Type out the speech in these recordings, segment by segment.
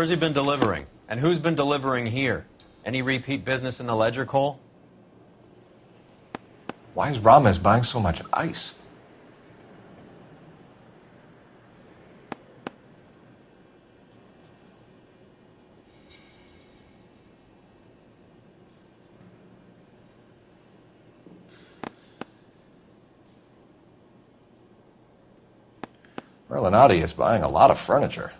Where's he been delivering? And who's been delivering here? Any repeat business in the ledger, Cole? Why is Ramos buying so much ice? Merlinati is buying a lot of furniture.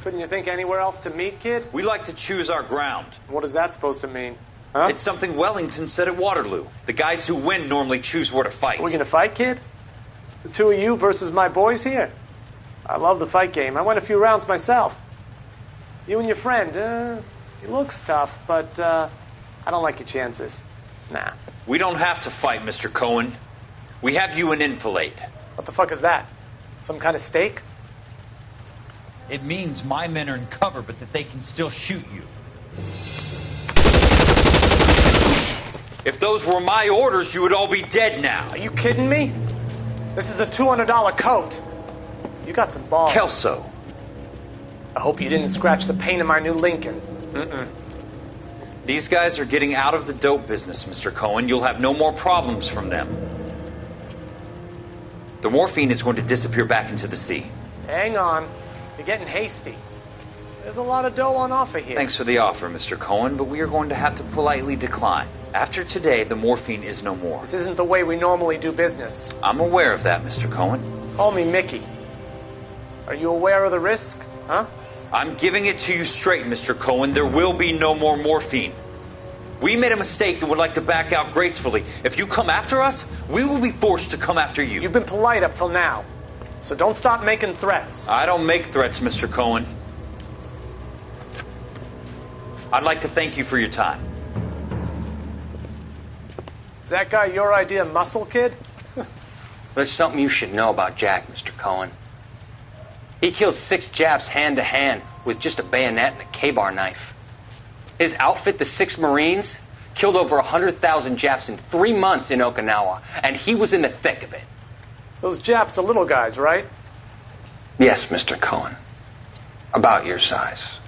Couldn't you think anywhere else to meet, kid? We like to choose our ground. What is that supposed to mean? Huh? It's something Wellington said at Waterloo. The guys who win normally choose where to fight. Are we gonna fight, kid? The two of you versus my boys here? I love the fight game. I went a few rounds myself. You and your friend, he looks tough, but I don't like your chances. Nah. We don't have to fight, Mr. Cohen. We have you an enfilade. What the fuck is that? Some kind of steak? It means my men are in cover, but that they can still shoot you. If those were my orders, you would all be dead now. Are you kidding me? This is a $200 coat. You got some balls. Kelso. I hope you didn't scratch the paint of my new Lincoln. Mm-mm. These guys are getting out of the dope business, Mr. Cohen. You'll have no more problems from them. The morphine is going to disappear back into the sea. Hang on. You're getting hasty. There's a lot of dough on offer here. Thanks for the offer, Mr. Cohen, but we are going to have to politely decline. After today, the morphine is no more. This isn't the way we normally do business. I'm aware of that, Mr. Cohen. Call me Mickey. Are you aware of the risk, huh? I'm giving it to you straight, Mr. Cohen. There will be no more morphine. We made a mistake and would like to back out gracefully. If you come after us, we will be forced to come after you. You've been polite up till now, so don't stop making threats. I don't make threats, Mr. Cohen. I'd like to thank you for your time. Is that guy your idea of muscle, kid? There's something you should know about Jack, Mr. Cohen. He killed 6 Japs hand to hand with just a bayonet and a K-bar knife. His outfit, the 6 Marines, killed over 100,000 Japs in 3 months in Okinawa, and he was in the thick of it. Those Japs are little guys, right? Yes, Mr. Cohen. About your size.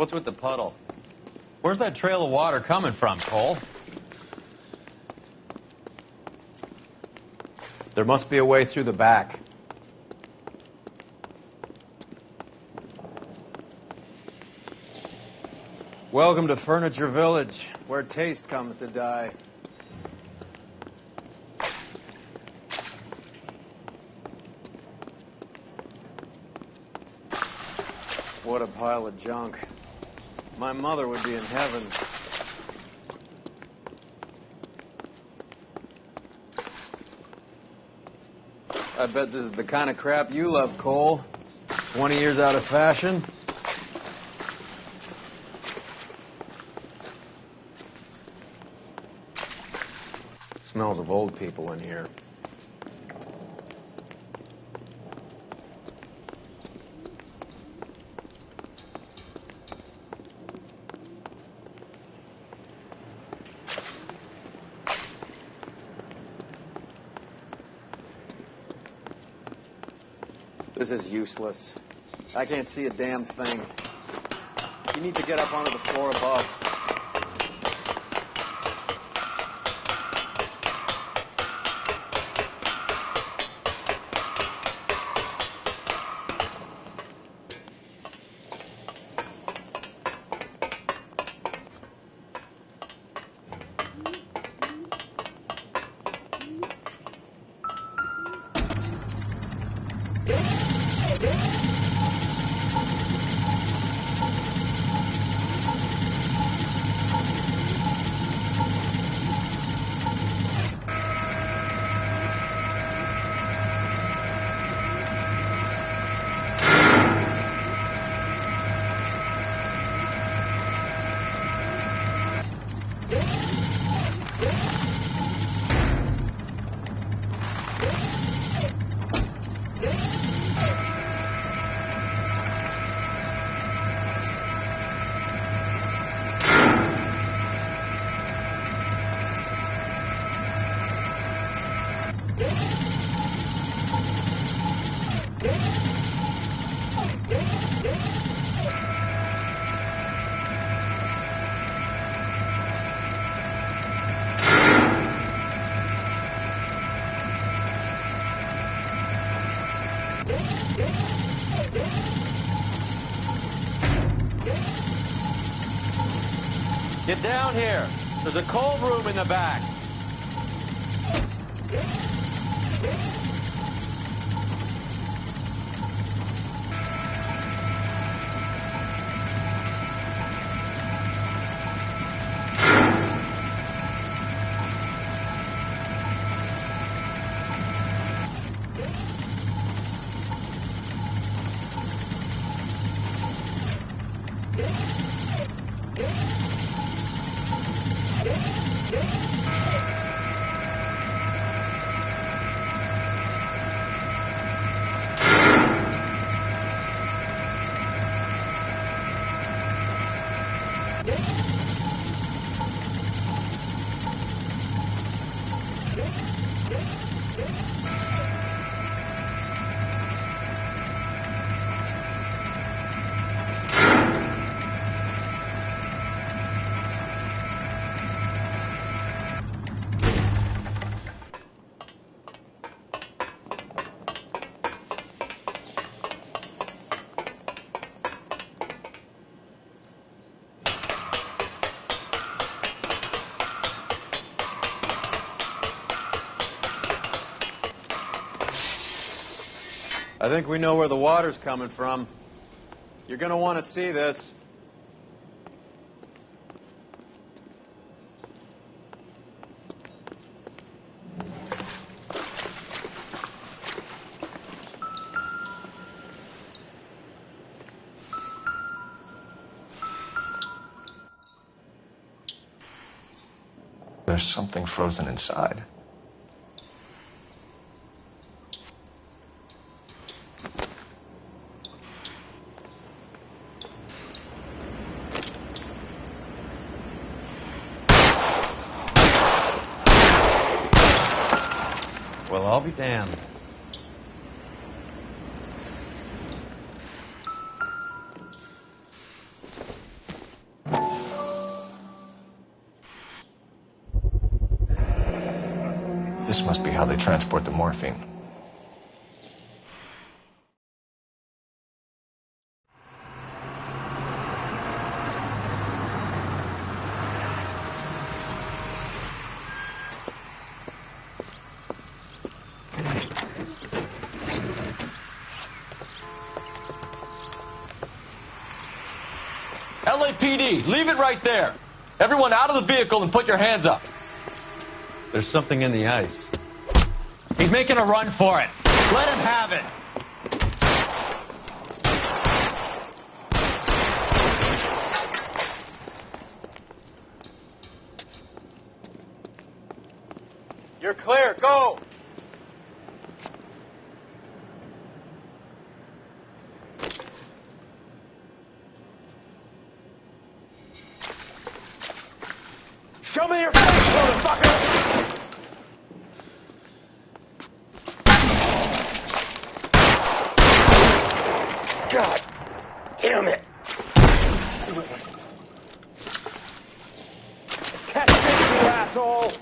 What's with the puddle? Where's that trail of water coming from, Cole? There must be a way through the back. Welcome to Furniture Village, where taste comes to die. What a pile of junk. My mother would be in heaven. I bet this is the kind of crap you love, Cole. 20 years out of fashion. Smells of old people in here. This is useless. I can't see a damn thing. You need to get up onto the floor above. Get down here. There's a cold room in the back. I think we know where the water's coming from. You're going to want to see this. There's something frozen inside. Well, I'll be damned. This must be how they transport the morphine. LAPD, leave it right there. Everyone out of the vehicle and put your hands up. There's something in the ice. He's making a run for it. Let him have it. You're clear. Go. Show me your face, motherfucker! God damn it! Catch this, you asshole!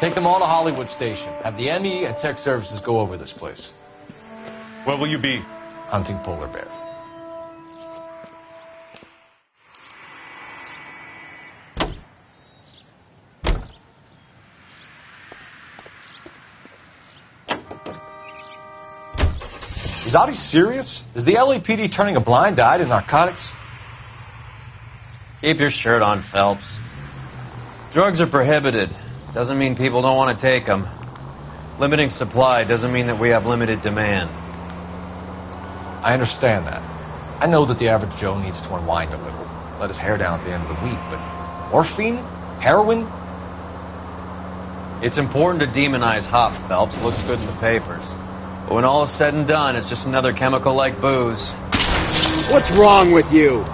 Take them all to Hollywood Station. Have the ME and tech services go over this place. Where will you be? Hunting polar bear. Is Audie serious? Is the LAPD turning a blind eye to narcotics? Keep your shirt on, Phelps. Drugs are prohibited. Doesn't mean people don't want to take them. Limiting supply doesn't mean that we have limited demand. I understand that. I know that the average Joe needs to unwind a little, let his hair down at the end of the week, but morphine? Heroin? It's important to demonize hop, Phelps. Looks good in the papers. But when all is said and done, it's just another chemical like booze. What's wrong with you?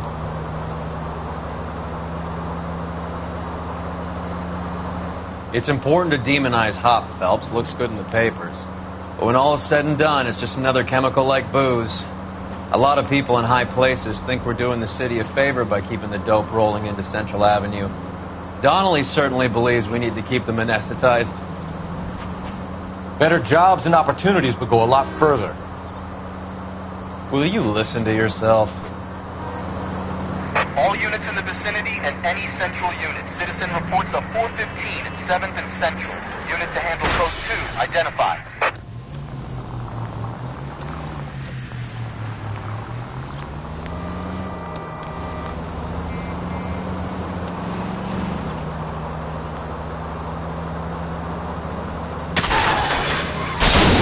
It's important to demonize hop, Phelps. Looks good in the papers. But when all is said and done, it's just another chemical like booze. A lot of people in high places think we're doing the city a favor by keeping the dope rolling into Central Avenue. Donnelly certainly believes we need to keep them anesthetized. Better jobs and opportunities would go a lot further. Will you listen to yourself? All units in the vicinity and any central unit. Citizen reports of 415 at 7th and Central. Unit to handle code 2. Identify.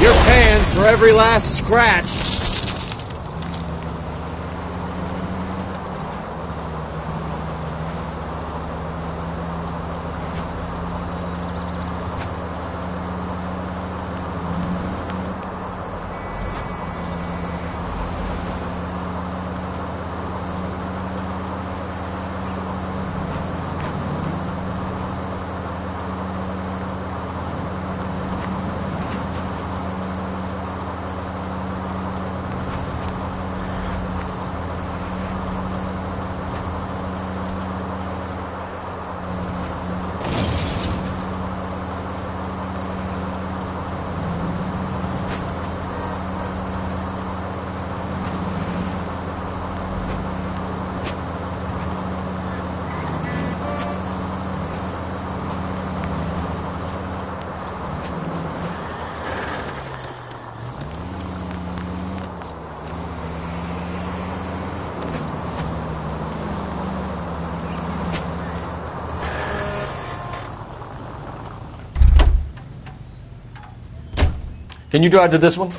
You're paying for every last scratch. Can you drive to this one? I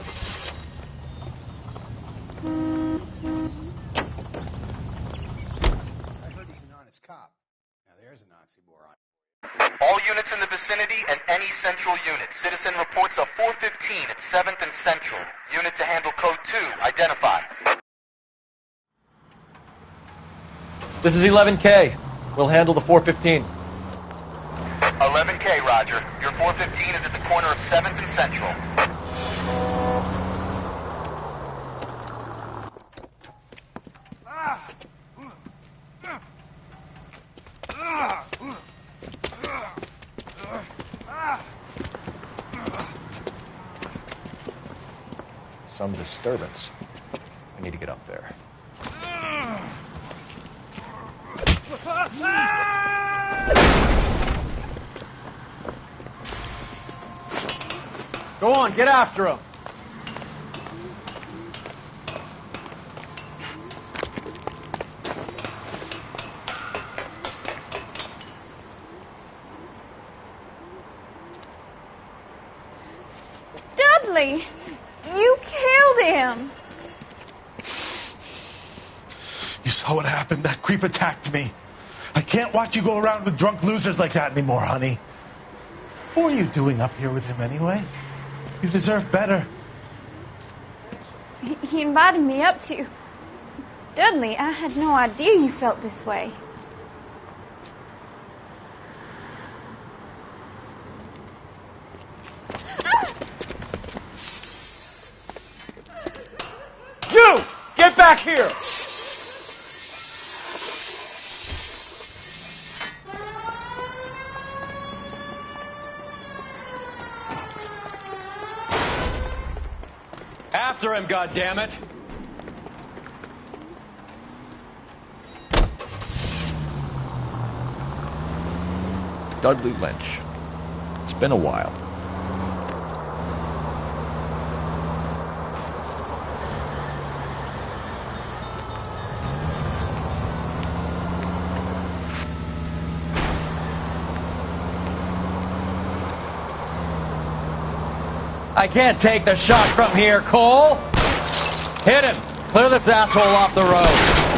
heard he's an honest cop. Now there's an oxymoron. All units in the vicinity and any central unit. Citizen reports of 415 at 7th and Central. Unit to handle code 2. Identify. This is 11K. We'll handle the 415. Okay, Roger. Your 415 is at the corner of 7th and Central. Some disturbance. We need to get up there. Go on, get after him. Dudley, you killed him. You saw what happened. That creep attacked me. I can't watch you go around with drunk losers like that anymore, honey. What are you doing up here with him anyway? You deserve better. He invited me up to. Dudley, I had no idea you felt this way. You! Get back here! After him, goddammit! Dudley Lynch. It's been a while. I can't take the shot from here, Cole! Hit him! Clear this asshole off the road!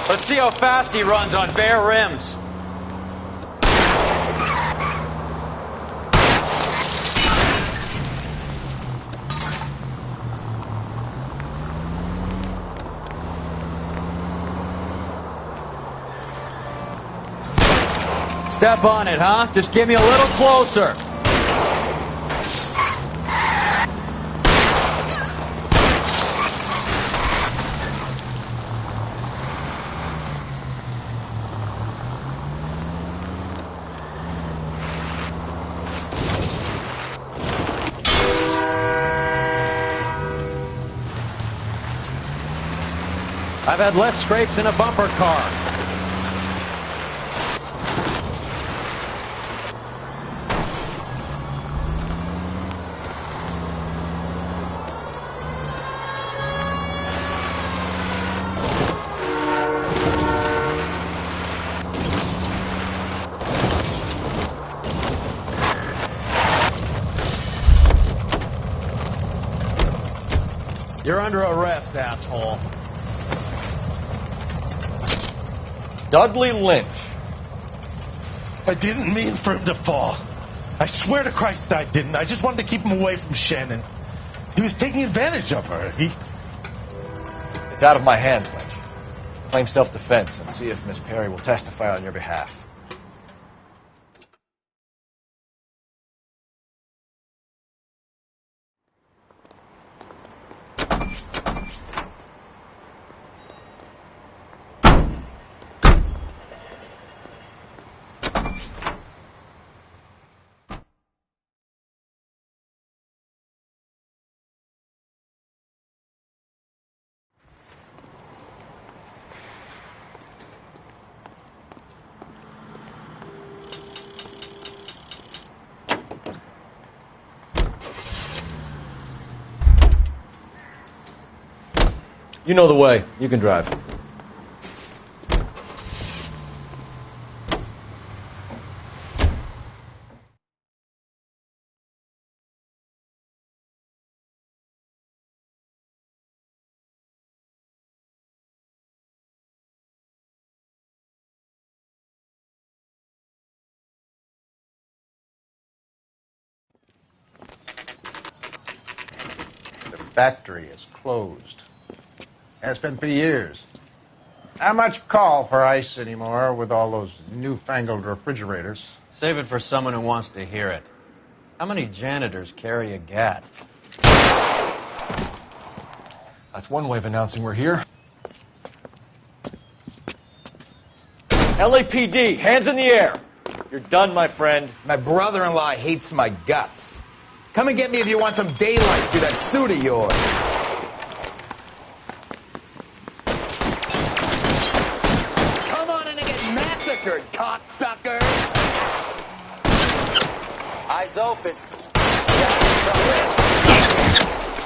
Let's see how fast he runs on bare rims. Step on it, huh? Just give me a little closer. I've had less scrapes in a bumper car. You're under arrest, asshole. Dudley Lynch. I didn't mean for him to fall. I swear to Christ I didn't. I just wanted to keep him away from Shannon. He was taking advantage of her. It's out of my hands, Lynch. Claim self-defense and see if Miss Perry will testify on your behalf. You know the way. You can drive. factory is closed. Has been for years. Not much call for ice anymore with all those newfangled refrigerators. Save it for someone who wants to hear it. How many janitors carry a gat? That's one way of announcing we're here. LAPD, hands in the air. You're done, my friend. My brother-in-law hates my guts. Come and get me if you want some daylight through that suit of yours. Come on in and get massacred, cocksucker. Eyes open.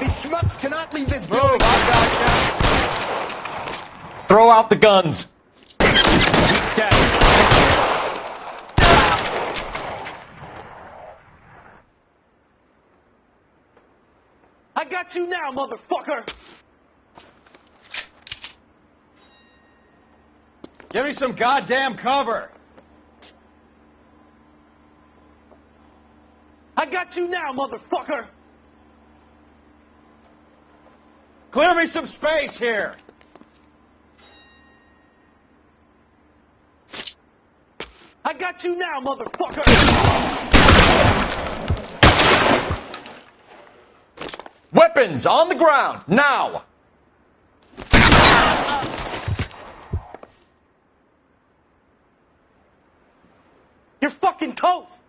These schmucks cannot leave this Move, building. I gotcha. Throw out the guns. I got you now, motherfucker! Give me some goddamn cover! I got you now, motherfucker! Clear me some space here! I got you now, motherfucker! Weapons on the ground, now! You're fucking toast!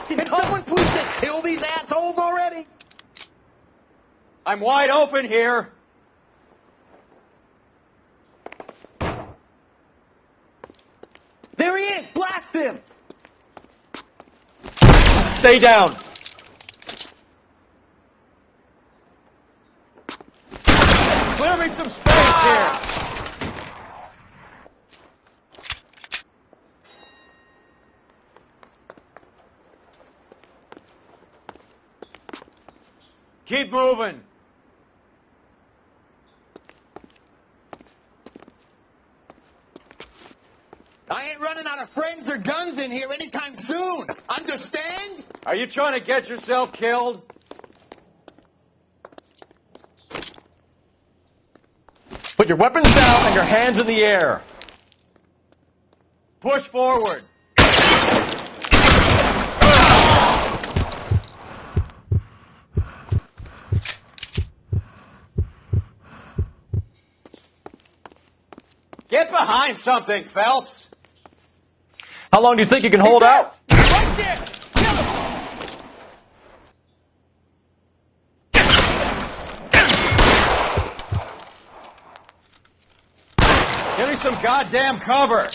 Can someone please just kill these assholes already? I'm wide open here! There he is! Blast him! Stay down! Clear me some space here! Keep moving! I ain't running out of friends or guns in here anytime soon. Understand? Are you trying to get yourself killed? Put your weapons down and your hands in the air. Push forward! Get behind something, Phelps! How long do you think you can hold out? Right there! Kill him! Give me some goddamn cover!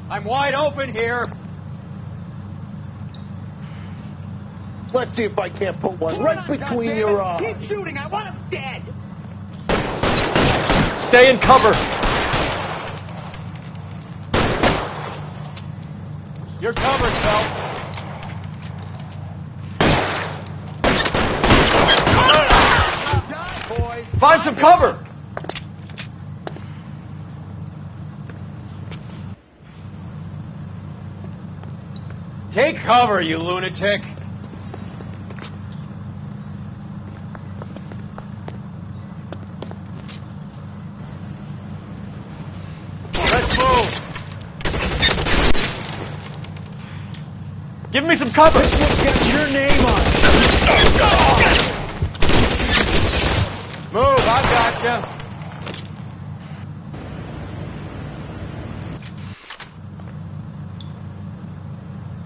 I'm wide open here! Let's see if I can't put one right between your eyes. Keep shooting. I want him dead. Stay in cover. You're covered, Phelps. Find some cover. Take cover, you lunatic. Let's move. Give me some cover. This one's got your name on it. Move, I gotcha.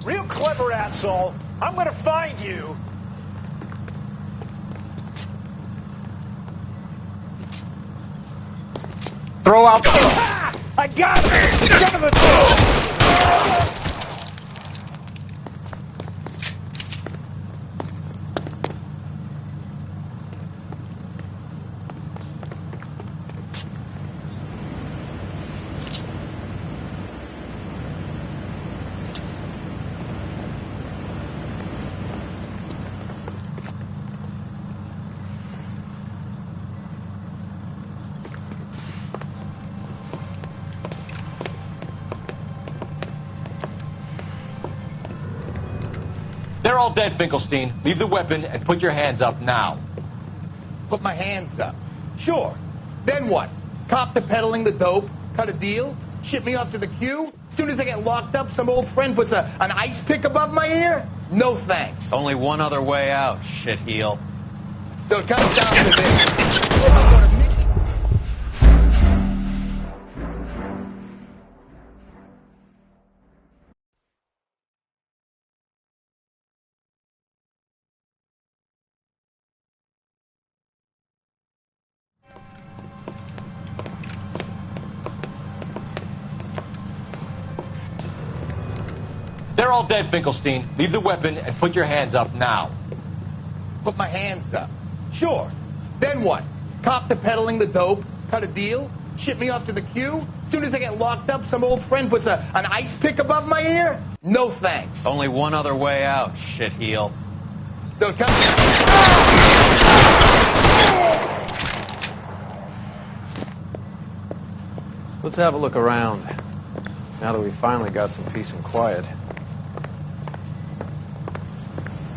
Real clever, asshole. I'm gonna find you. Throw out the... I got it! Son of a... They're all dead, Finkelstein. Leave the weapon and put your hands up now. Put my hands up. Sure. Then what? Cop to peddling the dope? Cut a deal? Ship me off to the queue? Soon as I get locked up, some old friend puts an ice pick above my ear? No thanks. Only one other way out, shitheel. So it comes down to this. Am I gonna make They're all dead, Finkelstein. Leave the weapon and put your hands up now. Put my hands up. Sure. Then what? Cop to peddling the dope? Cut a deal? Ship me off to the queue? Soon as I get locked up, some old friend puts an ice pick above my ear? No thanks. Only one other way out, shitheel. So it comes Let's have a look around, now that we finally got some peace and quiet.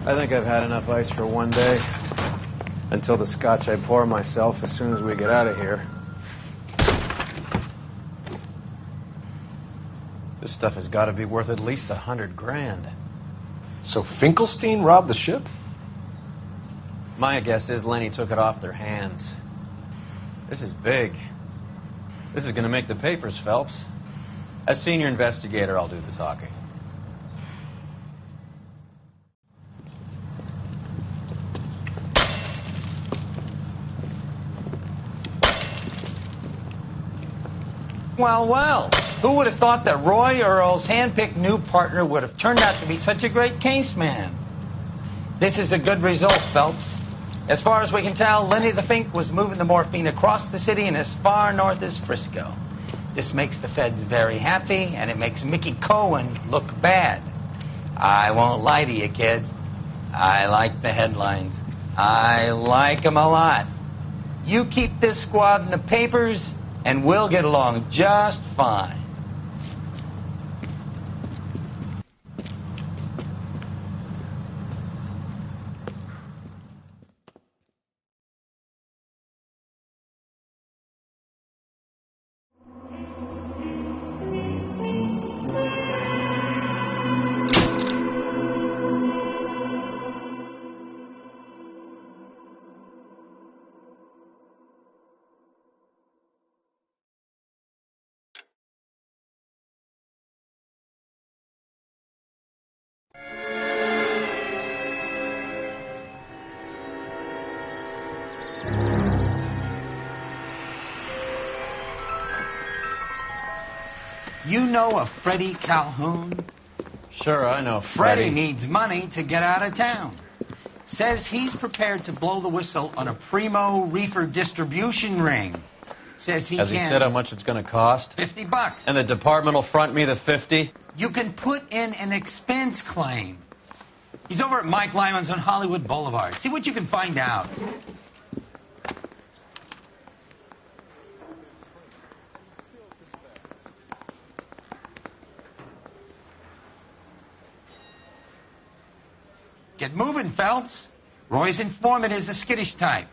I think I've had enough ice for one day, until the scotch I pour myself as soon as we get out of here. This stuff has got to be worth at least $100 grand. So Finkelstein robbed the ship? My guess is Lenny took it off their hands. This is big. This is going to make the papers, Phelps. As senior investigator, I'll do the talking. Well, well. Who would have thought that Roy Earl's hand-picked new partner would have turned out to be such a great case man? This is a good result, Phelps. As far as we can tell, Lenny the Fink was moving the morphine across the city and as far north as Frisco. This makes the feds very happy, and it makes Mickey Cohen look bad. I won't lie to you, kid. I like the headlines. I like them a lot. You keep this squad in the papers, and we'll get along just fine. You know a Freddie Calhoun? Sure, I know Freddie needs money to get out of town. Says he's prepared to blow the whistle on a primo reefer distribution ring. Says he Has he said how much it's going to cost? $50. And the department will front me the 50? You can put in an expense claim. He's over at Mike Lyman's on Hollywood Boulevard. See what you can find out. Get moving, Phelps. Roy's informant is the skittish type.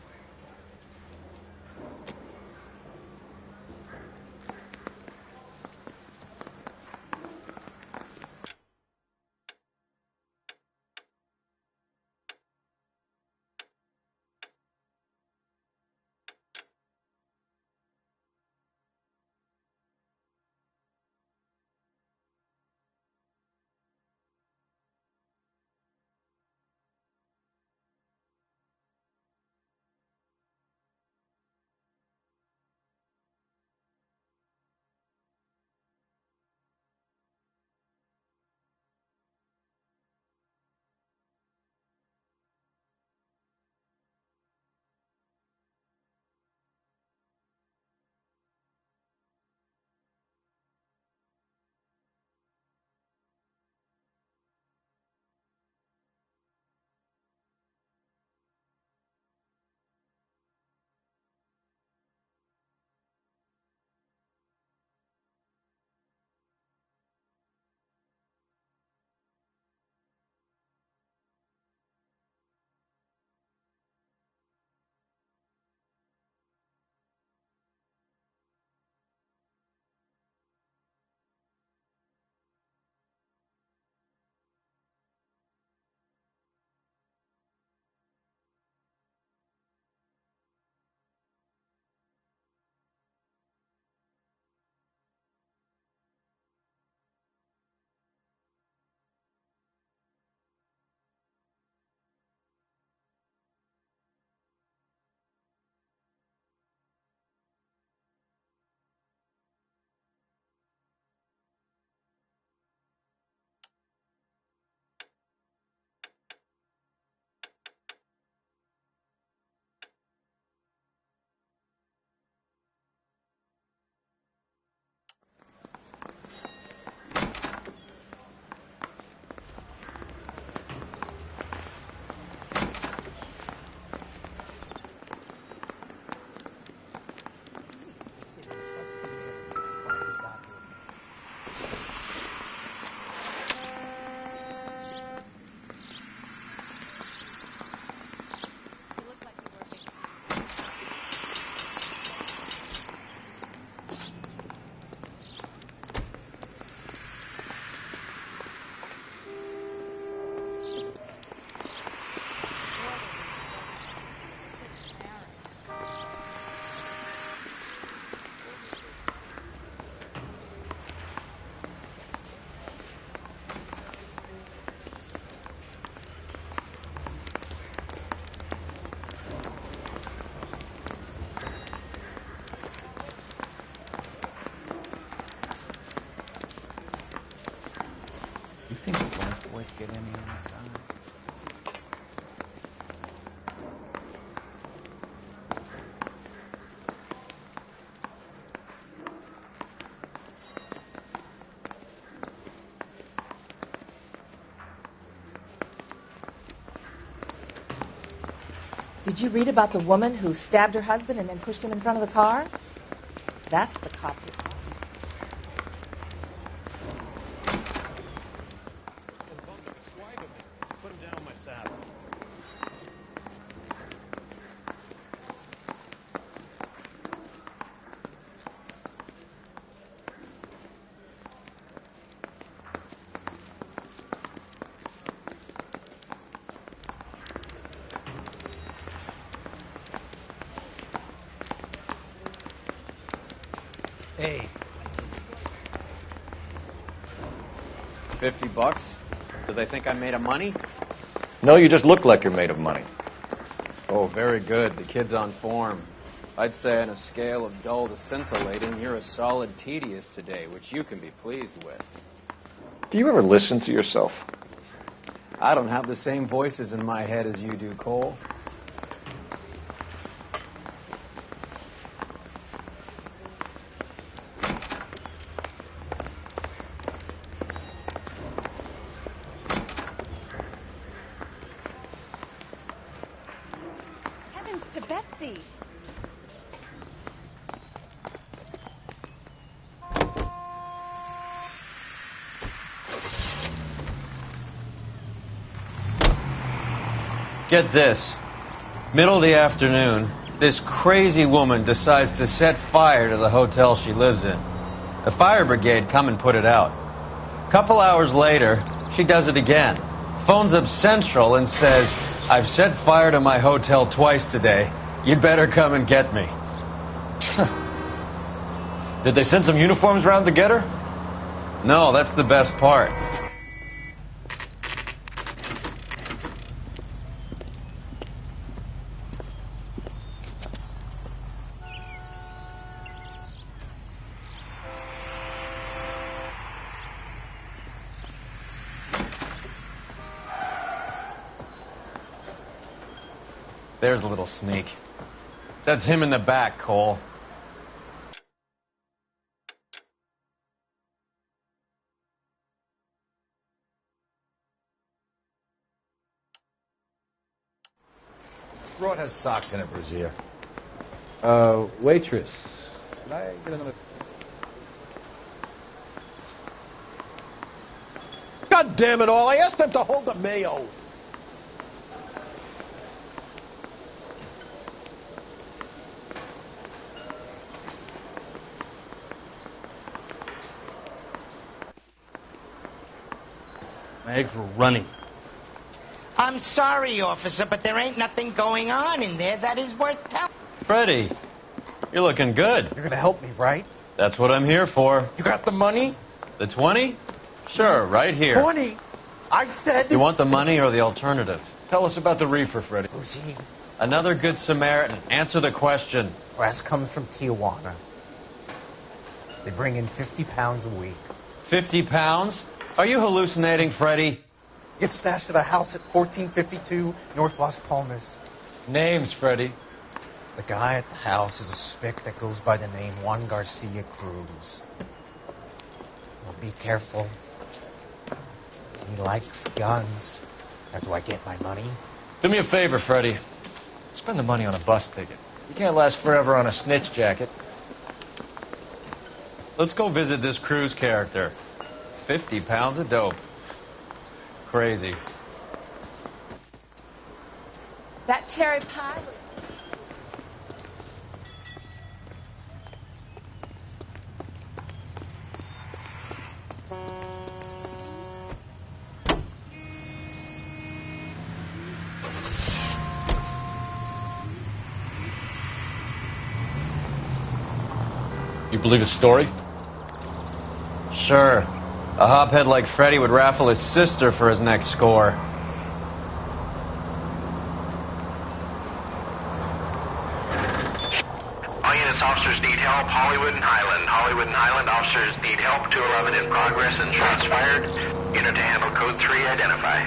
Let's get in here inside. Did you read about the woman who stabbed her husband and then pushed him in front of the car? That's the cop. Put him down on my saddle. Hey. $50? Do they think I'm made of money? No, you just look like you're made of money. Oh, very good. The kid's on form. I'd say on a scale of dull to scintillating, you're a solid tedious today, which you can be pleased with. Do you ever listen to yourself? I don't have the same voices in my head as you do, Cole. Heavens to Betsy. Get this. Middle of the afternoon, this crazy woman decides to set fire to the hotel she lives in. The fire brigade come and put it out. A couple hours later, she does it again. Phones up Central and says, "I've set fire to my hotel twice today. You'd better come and get me." Did they send some uniforms around to get her? No, that's the best part. There's a little sneak. That's him in the back, Cole. Broad has socks in it, Brazier. Waitress. Can I get another? God damn it all, I asked them to hold the mayo. My eggs were running. I'm sorry, officer, but there ain't nothing going on in there that is worth telling. Freddie, you're looking good. You're gonna help me, right? That's what I'm here for. You got the money? The 20? Sure, right here. 20? I said... You want the money or the alternative? Tell us about the reefer, Freddie. Another good Samaritan. Answer the question. Brass comes from Tijuana. They bring in 50 pounds a week. 50 pounds? Are you hallucinating, Freddie? Gets stashed at a house at 1452 North Las Palmas. Names, Freddie. The guy at the house is a spick that goes by the name Juan Garcia Cruz. Well, be careful. He likes guns. Now, do I get my money? Do me a favor, Freddie. Spend the money on a bus ticket. You can't last forever on a snitch jacket. Let's go visit this Cruz character. 50 pounds of dope. Crazy. That cherry pie. You believe his story? Sure. A hophead like Freddie would raffle his sister for his next score. All units, officers need help. Hollywood and Highland. Hollywood Hollywood and Highland. Officers need help. 211 in progress and shots fired. Unit to handle code 3, identify.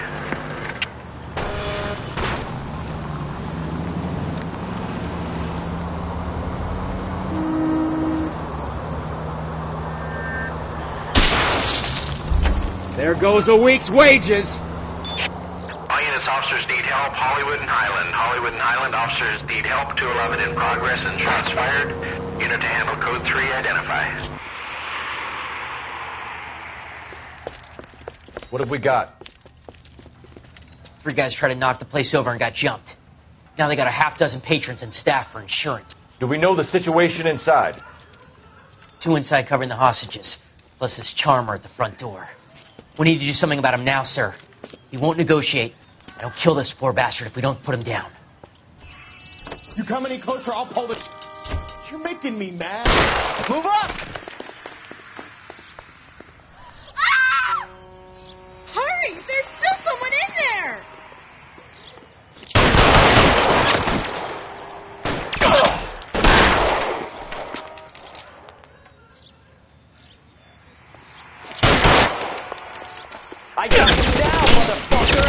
There goes a week's wages. All units, officers need help. Hollywood and Highland. Hollywood and Highland, officers need help. 211 in progress and shots fired. Unit to handle code 3, identify. What have we got? 3 guys tried to knock the place over and got jumped. Now they got a half dozen patrons and staff for insurance. Do we know the situation inside? 2 inside covering the hostages, plus this charmer at the front door. We need to do something about him now, sir. He won't negotiate. And he'll kill this poor bastard if we don't put him down. You come any closer, I'll pull the... You're making me mad. Move up! Ah! Hurry! There's still someone in there! I got you down, motherfucker!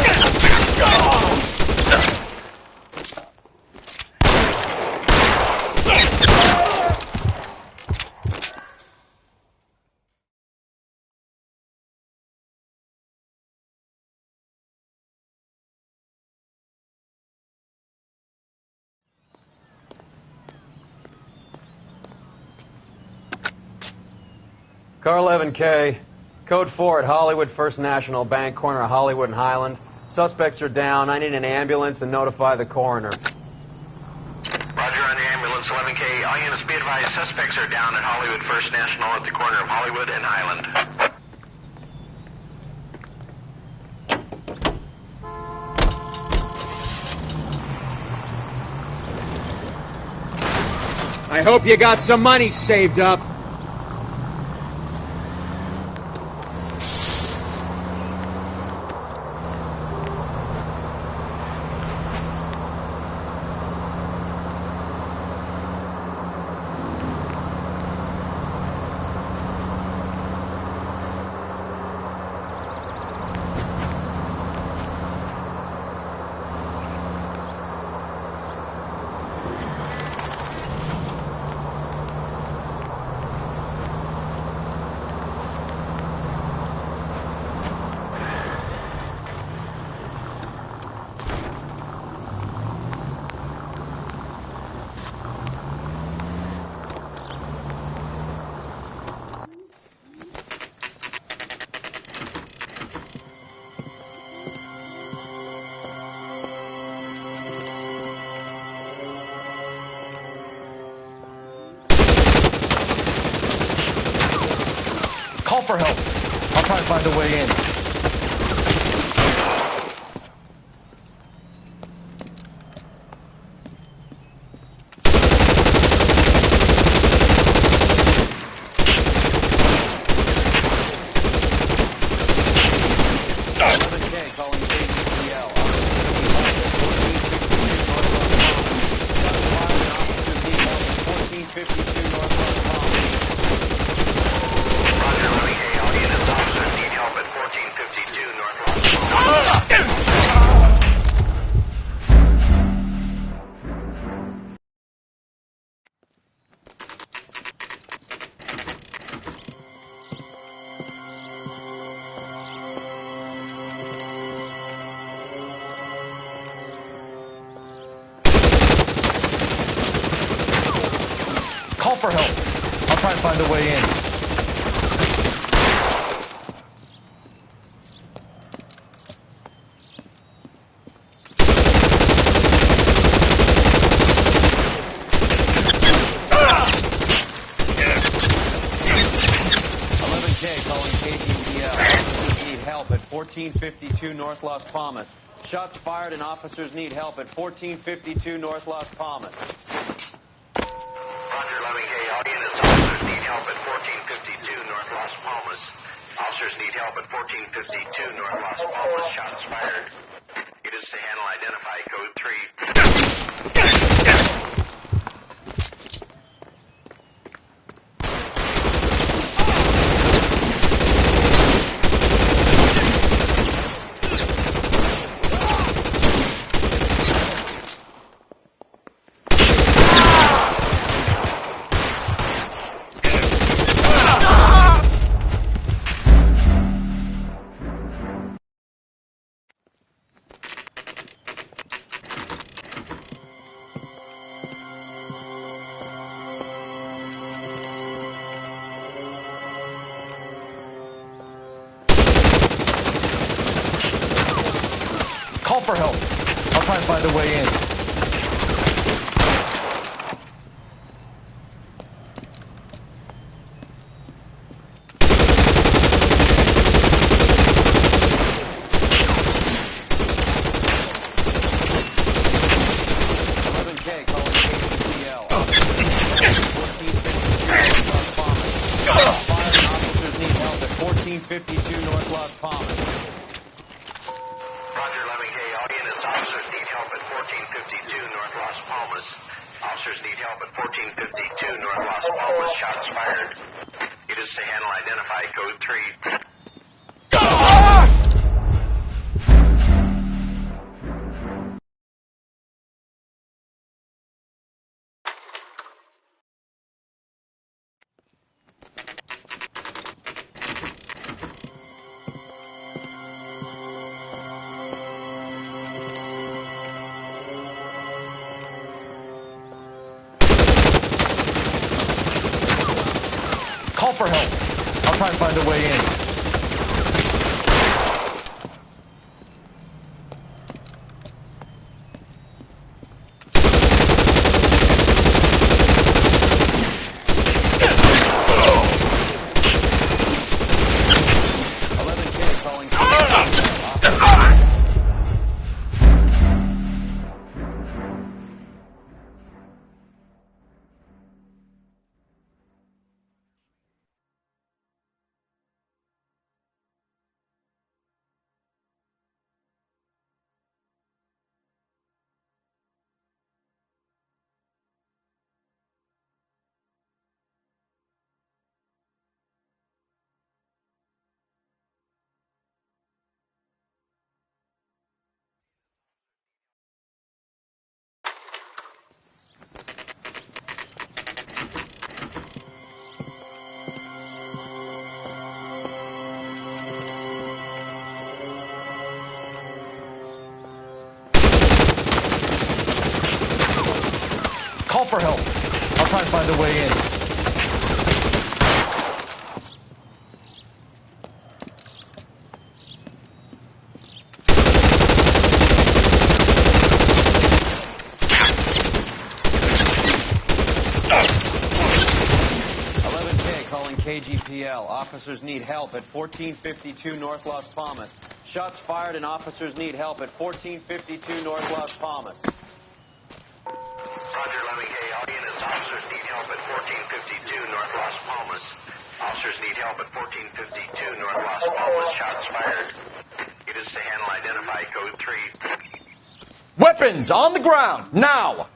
Car 11K, code 4 at Hollywood First National Bank, corner of Hollywood and Highland. Suspects are down. I need an ambulance and notify the coroner. Roger on the ambulance, 11K. All units be advised, suspects are down at Hollywood First National at the corner of Hollywood and Highland. I hope you got some money saved up. Call for help. I'll try to find a way in. Call for help. I'll try to find a way in. At 1452 North Las Palmas. Shots fired and officers need help at 1452 North Las Palmas. Roger, 11K. All units, officers need help at 1452 North Las Palmas. Officers need help at 1452 North Las Palmas. Shots fired. Units to handle identify code 3. Call for help. I'll try and find a way in. Call for help. I'll try and find a way in. Call for help. I'll try and find a way in. 11K calling KGPL. Officers need help at 1452 North Las Palmas. Shots fired and officers need help at 1452 North Las Palmas. Roger, 11K. All units, officers need help at 1452 North Las Palmas. Officers need help at 1452 North Las Palmas. Shots fired. Units to handle identify code 3. Weapons on the ground, now!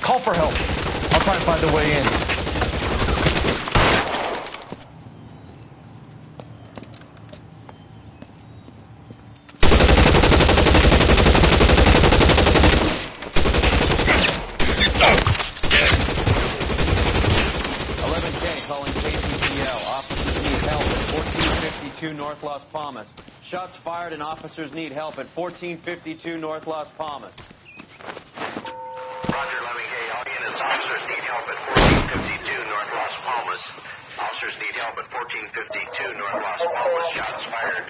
Call for help. I'll try and find a way in. North Las Palmas. Shots fired and officers need help at 1452 North Las Palmas. Roger, 11K. All units, officers need help at 1452 North Las Palmas. Officers need help at 1452 North Las Palmas. Shots fired.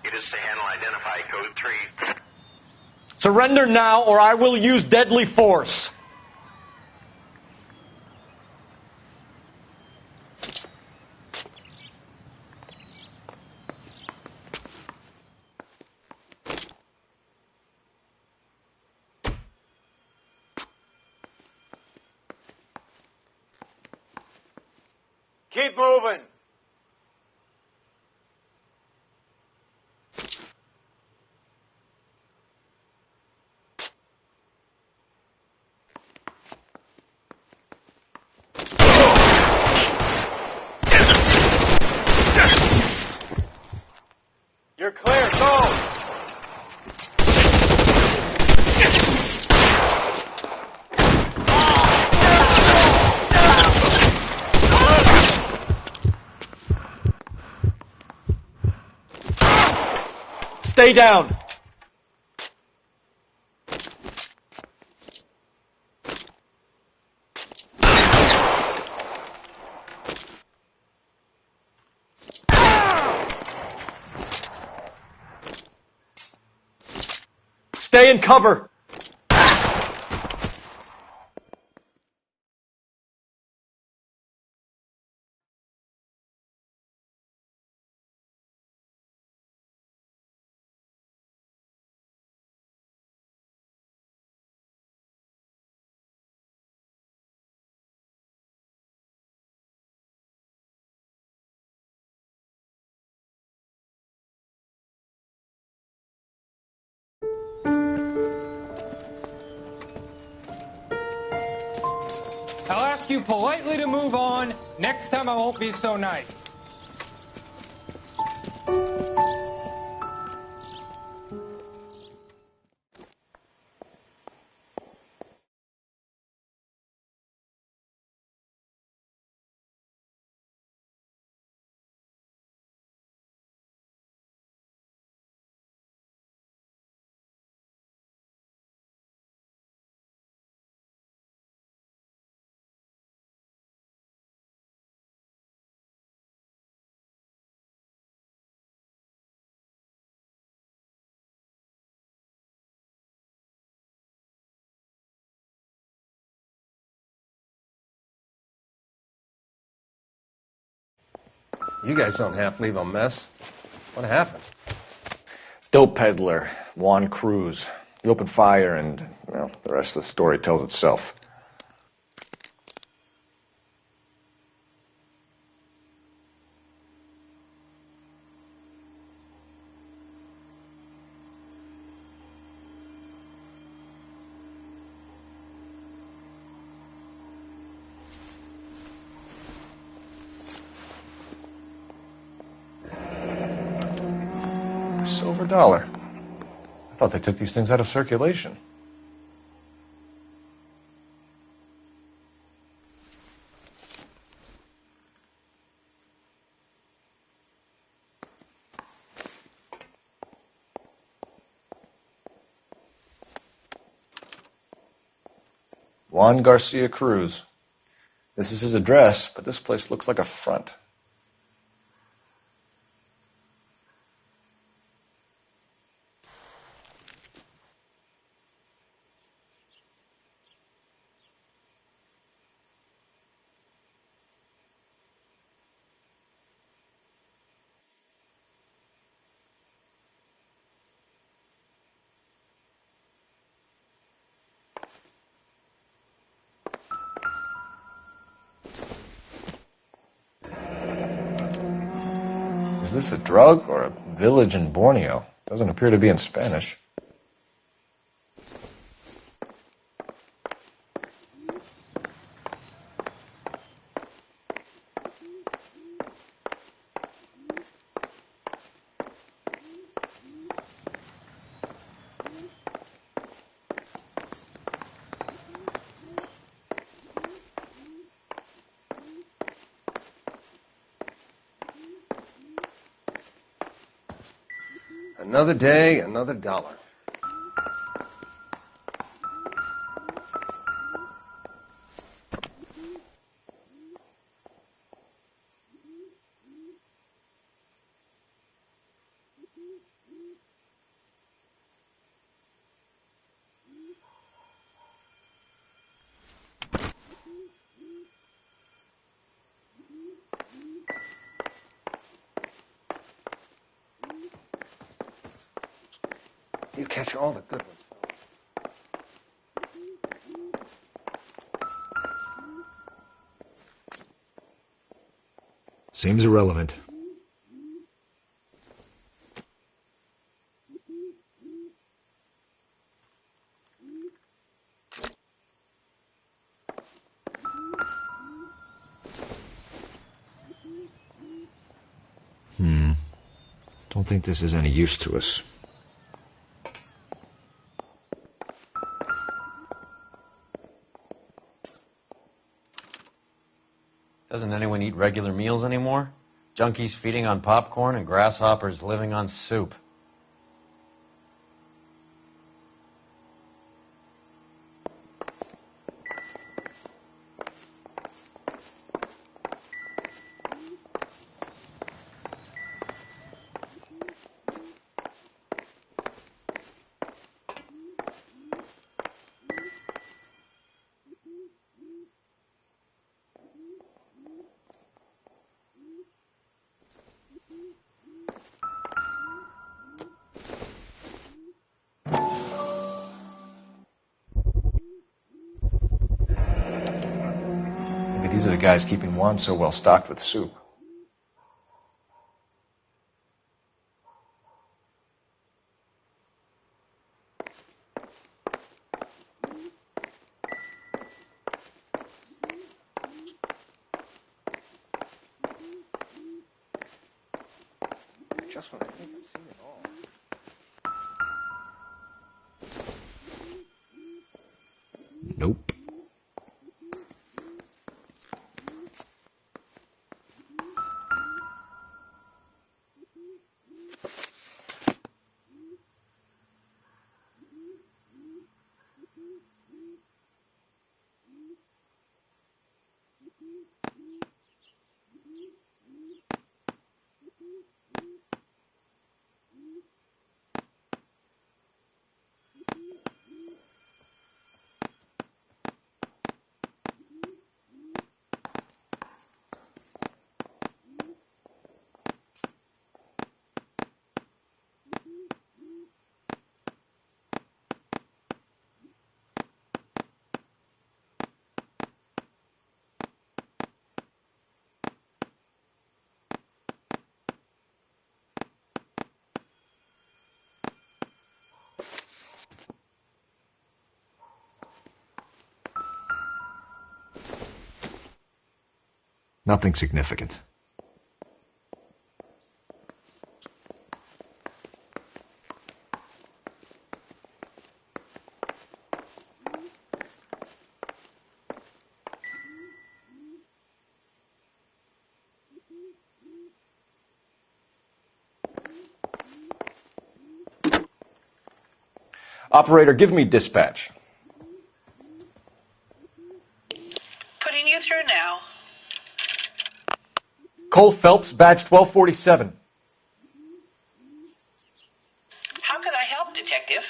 Units to handle identify code 3. Surrender now or I will use deadly force. Keep moving. You're clear. Go. Stay down. Stay in cover. I'll ask you politely to move on. Next time I won't be so nice. You guys don't have to leave a mess. What happened? Dope peddler, Juan Cruz. He opened fire and, well, the rest of the story tells itself. Silver dollar. I thought they took these things out of circulation. Juan Garcia Cruz. This is his address, but this place looks like a front. Is this a drug or a village in Borneo? Doesn't appear to be in Spanish. Another day, another dollar. You catch all the good ones. Seems irrelevant. Don't think this is any use to us. Doesn't anyone eat regular meals anymore? Junkies feeding on popcorn and grasshoppers living on soup. These are the guys keeping Juan so well stocked with soup. Just when I think I've seen it all. Nope. Nothing significant. Operator, give me dispatch. Putting you through now. Cole Phelps, badge 1247. How can I help, Detective?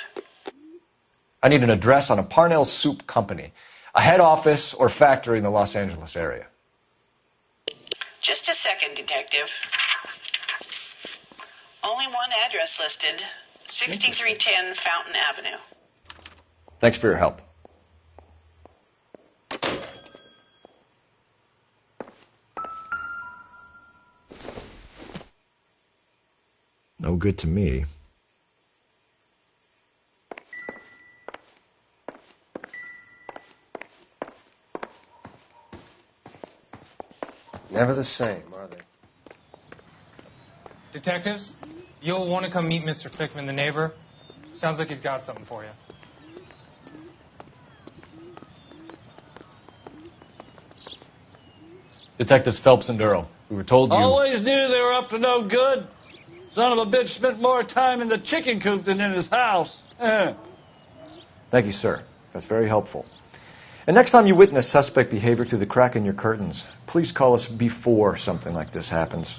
I need an address on a Parnell Soup Company, a head office or factory in the Los Angeles area. Just a second, Detective. Only one address listed. 6310 Fountain Avenue. Thanks for your help. No good to me. Never the same, are they? Detectives, you'll want to come meet Mr. Fickman, the neighbor. Sounds like he's got something for you. Detectives Phelps and Durrell. We were told you... Always knew they were up to no good. Son of a bitch spent more time in the chicken coop than in his house. Thank you, sir. That's very helpful. And next time you witness suspect behavior through the crack in your curtains, please call us before something like this happens.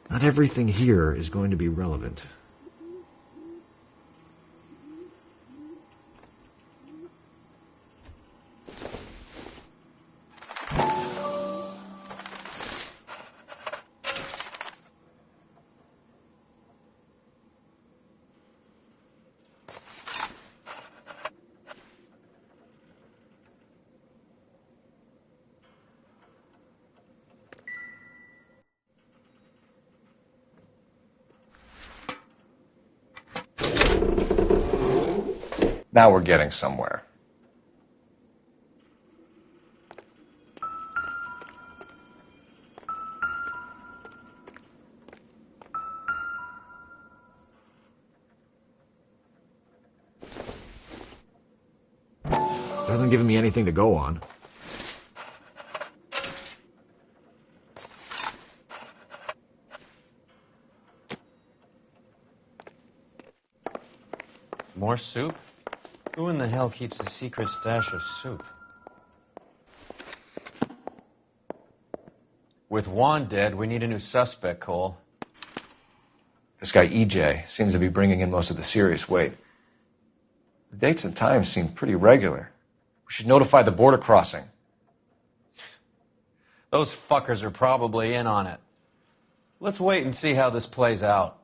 Not everything here is going to be relevant. Now we're getting somewhere. Hasn't given me anything to go on. More soup? Who in the hell keeps a secret stash of soup? With Juan dead, we need a new suspect, Cole. This guy EJ seems to be bringing in most of the serious weight. The dates and times seem pretty regular. We should notify the border crossing. Those fuckers are probably in on it. Let's wait and see how this plays out.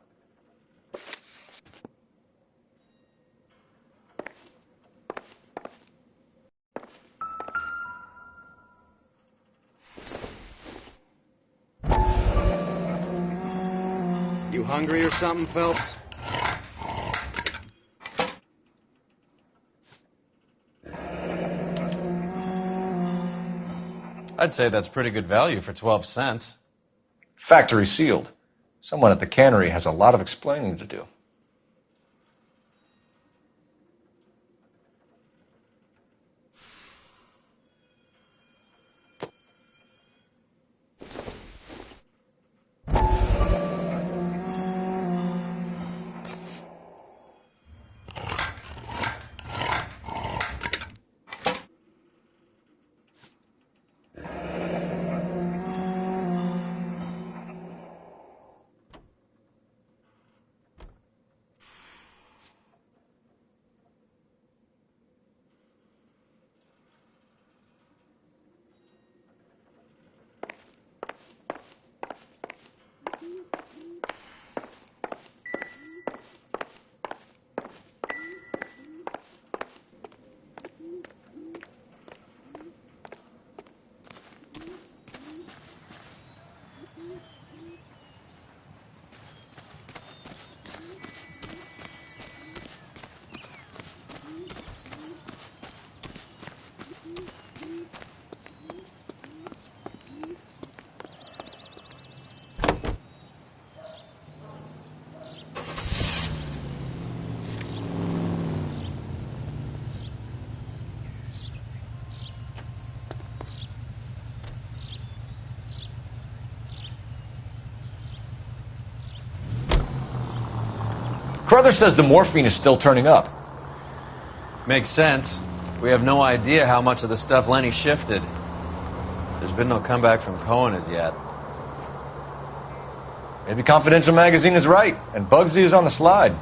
You hungry or something, Phelps? I'd say that's pretty good value for 12 cents. Factory sealed. Someone at the cannery has a lot of explaining to do. Carruthers says the morphine is still turning up. Makes sense. We have no idea how much of the stuff Lenny shifted. There's been no comeback from Cohen as yet. Maybe Confidential Magazine is right, and Bugsy is on the slide.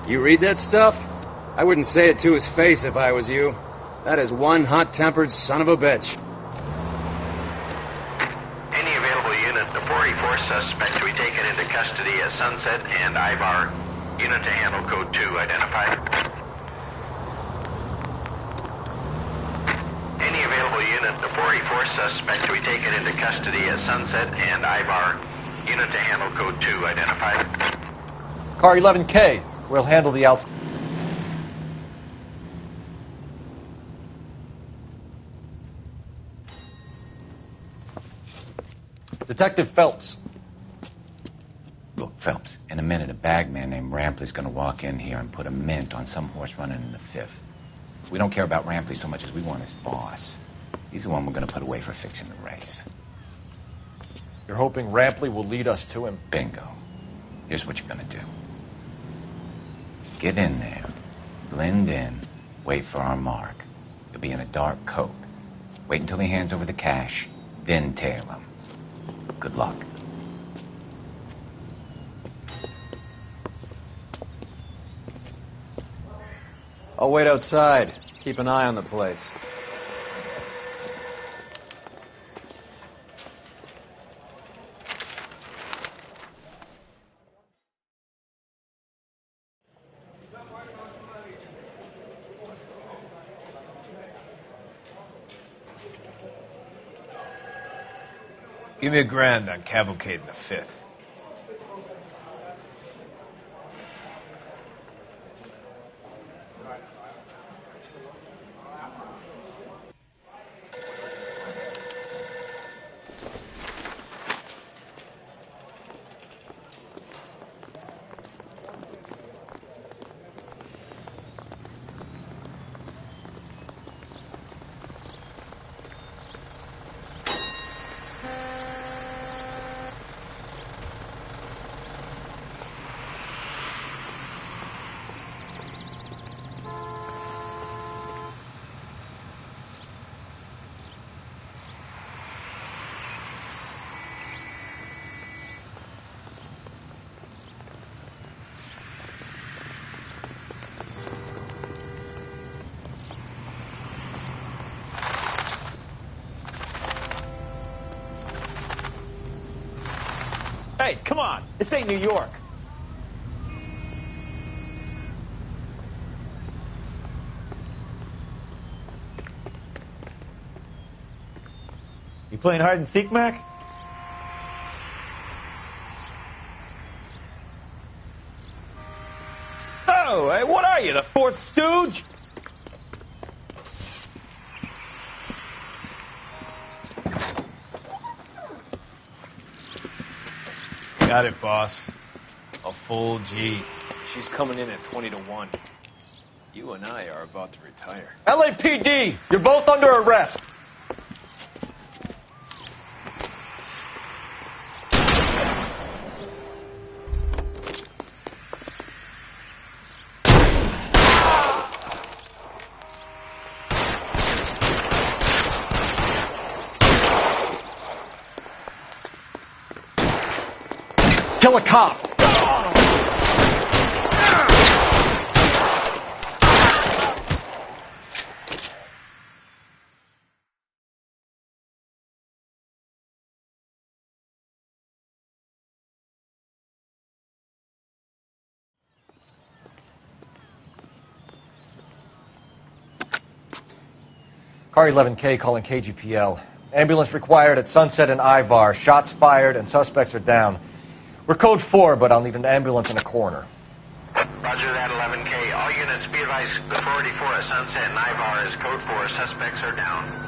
You read that stuff? I wouldn't say it to his face if I was you. That is one hot-tempered son of a bitch. Any available unit, the 44 suspect to be taken into custody at Sunset and Ivar. Unit to handle code 2 identified. Any available unit, the 44 suspect to be taken into custody at Sunset and Ivar. Unit to handle code 2 identified. Car 11K, we'll handle the outside. Detective Phelps. Look, Phelps, in a minute a bagman named Rampley's going to walk in here and put a mint on some horse running in the 5th. We don't care about Rampley so much as we want his boss. He's the one we're going to put away for fixing the race. You're hoping Rampley will lead us to him? Bingo. Here's what you're going to do. Get in there, blend in, wait for our mark. You'll be in a dark coat. Wait until he hands over the cash, then tail him. Good luck. I'll wait outside. Keep an eye on the place. Give me $1,000 on Cavalcade in the 5th. Come on, this ain't New York. You playing hide and seek, Mac? Oh, hey, what are you, the fourth stooge? Got it, boss. A full G. She's coming in at 20-1. You and I are about to retire. LAPD, you're both under arrest. Kill a cop. Car 11K calling KGPL. Ambulance required at Sunset and Ivar. Shots fired and suspects are down. We're code 4, but I'll need an ambulance in a corner. Roger that, 11K. All units be advised, the 484 at Sunset and Ivar is code 4. Suspects are down.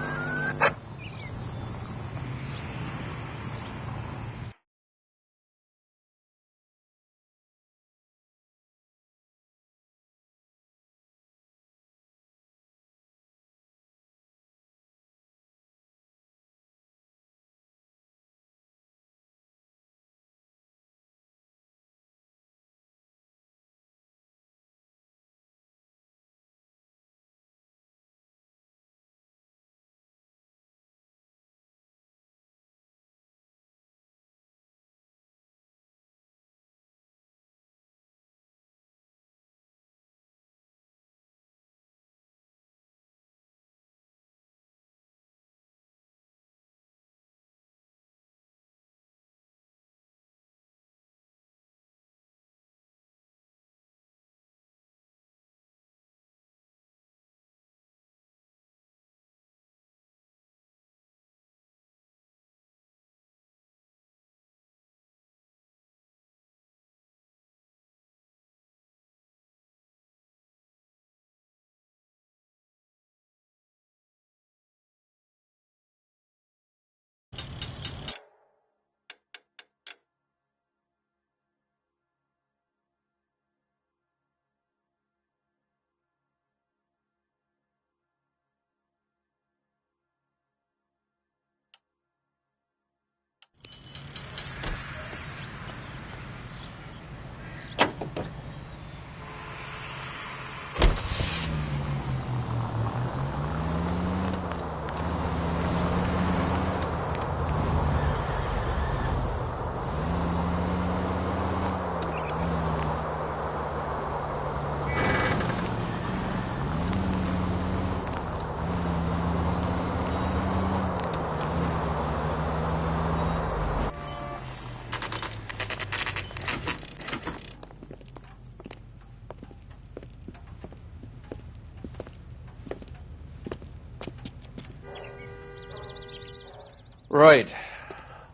Right.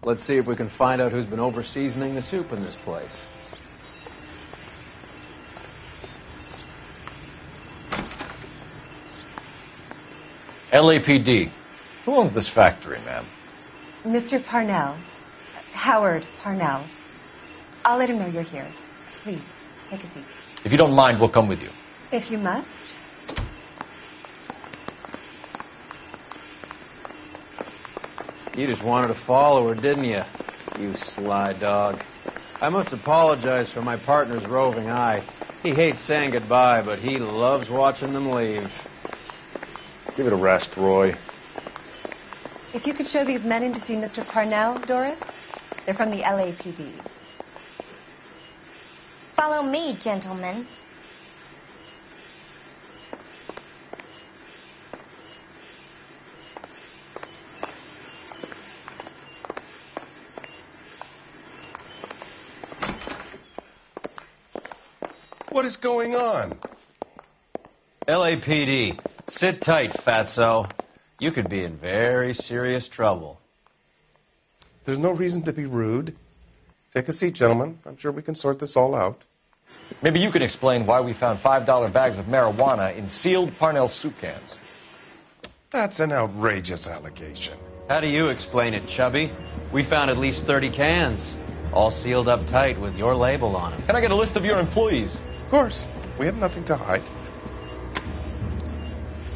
Let's see if we can find out who's been over-seasoning the soup in this place. LAPD. Who owns this factory, ma'am? Mr. Parnell. Howard Parnell. I'll let him know you're here. Please, take a seat. If you don't mind, we'll come with you. If you must. You just wanted to follow her, didn't you? You sly dog. I must apologize for my partner's roving eye. He hates saying goodbye, but he loves watching them leave. Give it a rest, Roy. If you could show these men in to see Mr. Parnell, Doris. They're from the LAPD. Follow me, gentlemen. What is going on? LAPD, sit tight, fatso. You could be in very serious trouble. There's no reason to be rude. Take a seat, gentlemen. I'm sure we can sort this all out. Maybe you can explain why we found $5 bags of marijuana in sealed Parnell soup cans. That's an outrageous allegation. How do you explain it, Chubby? We found at least 30 cans, all sealed up tight with your label on them. Can I get a list of your employees? Of course. We have nothing to hide.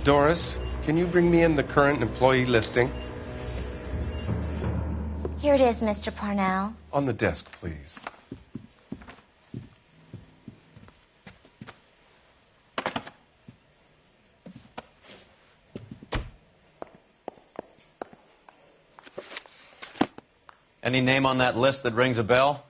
Doris, can you bring me in the current employee listing? Here it is, Mr. Parnell. On the desk, please. Any name on that list that rings a bell?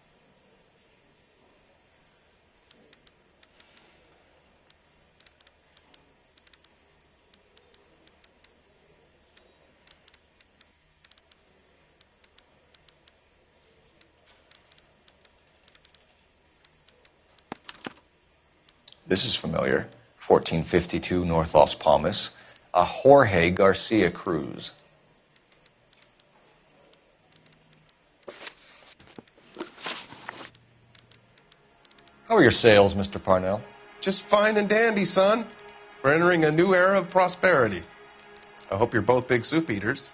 This is familiar. 1452 North Las Palmas. A Jorge Garcia Cruz. How are your sales, Mr. Parnell? Just fine and dandy, son. We're entering a new era of prosperity. I hope you're both big soup eaters.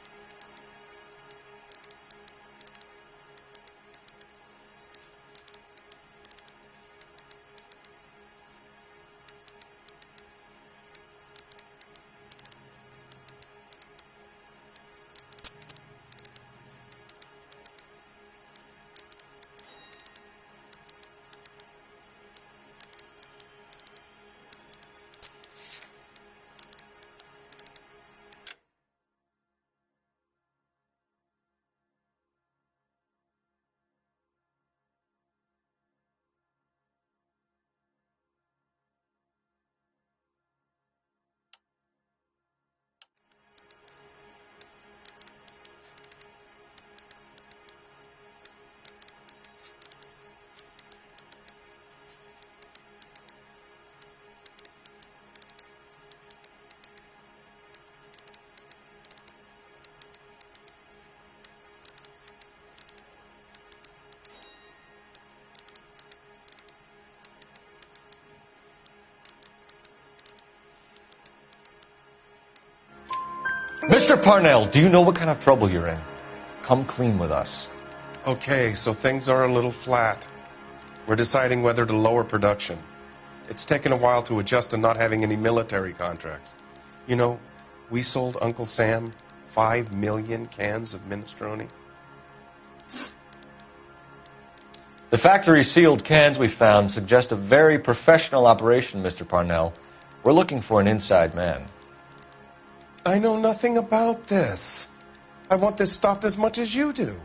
Mr. Parnell, do you know what kind of trouble you're in? Come clean with us. Okay, so things are a little flat. We're deciding whether to lower production. It's taken a while to adjust to not having any military contracts. You know, we sold Uncle Sam 5 million cans of minestrone. The factory sealed cans we found suggest a very professional operation, Mr. Parnell. We're looking for an inside man. I know nothing about this. I want this stopped as much as you do.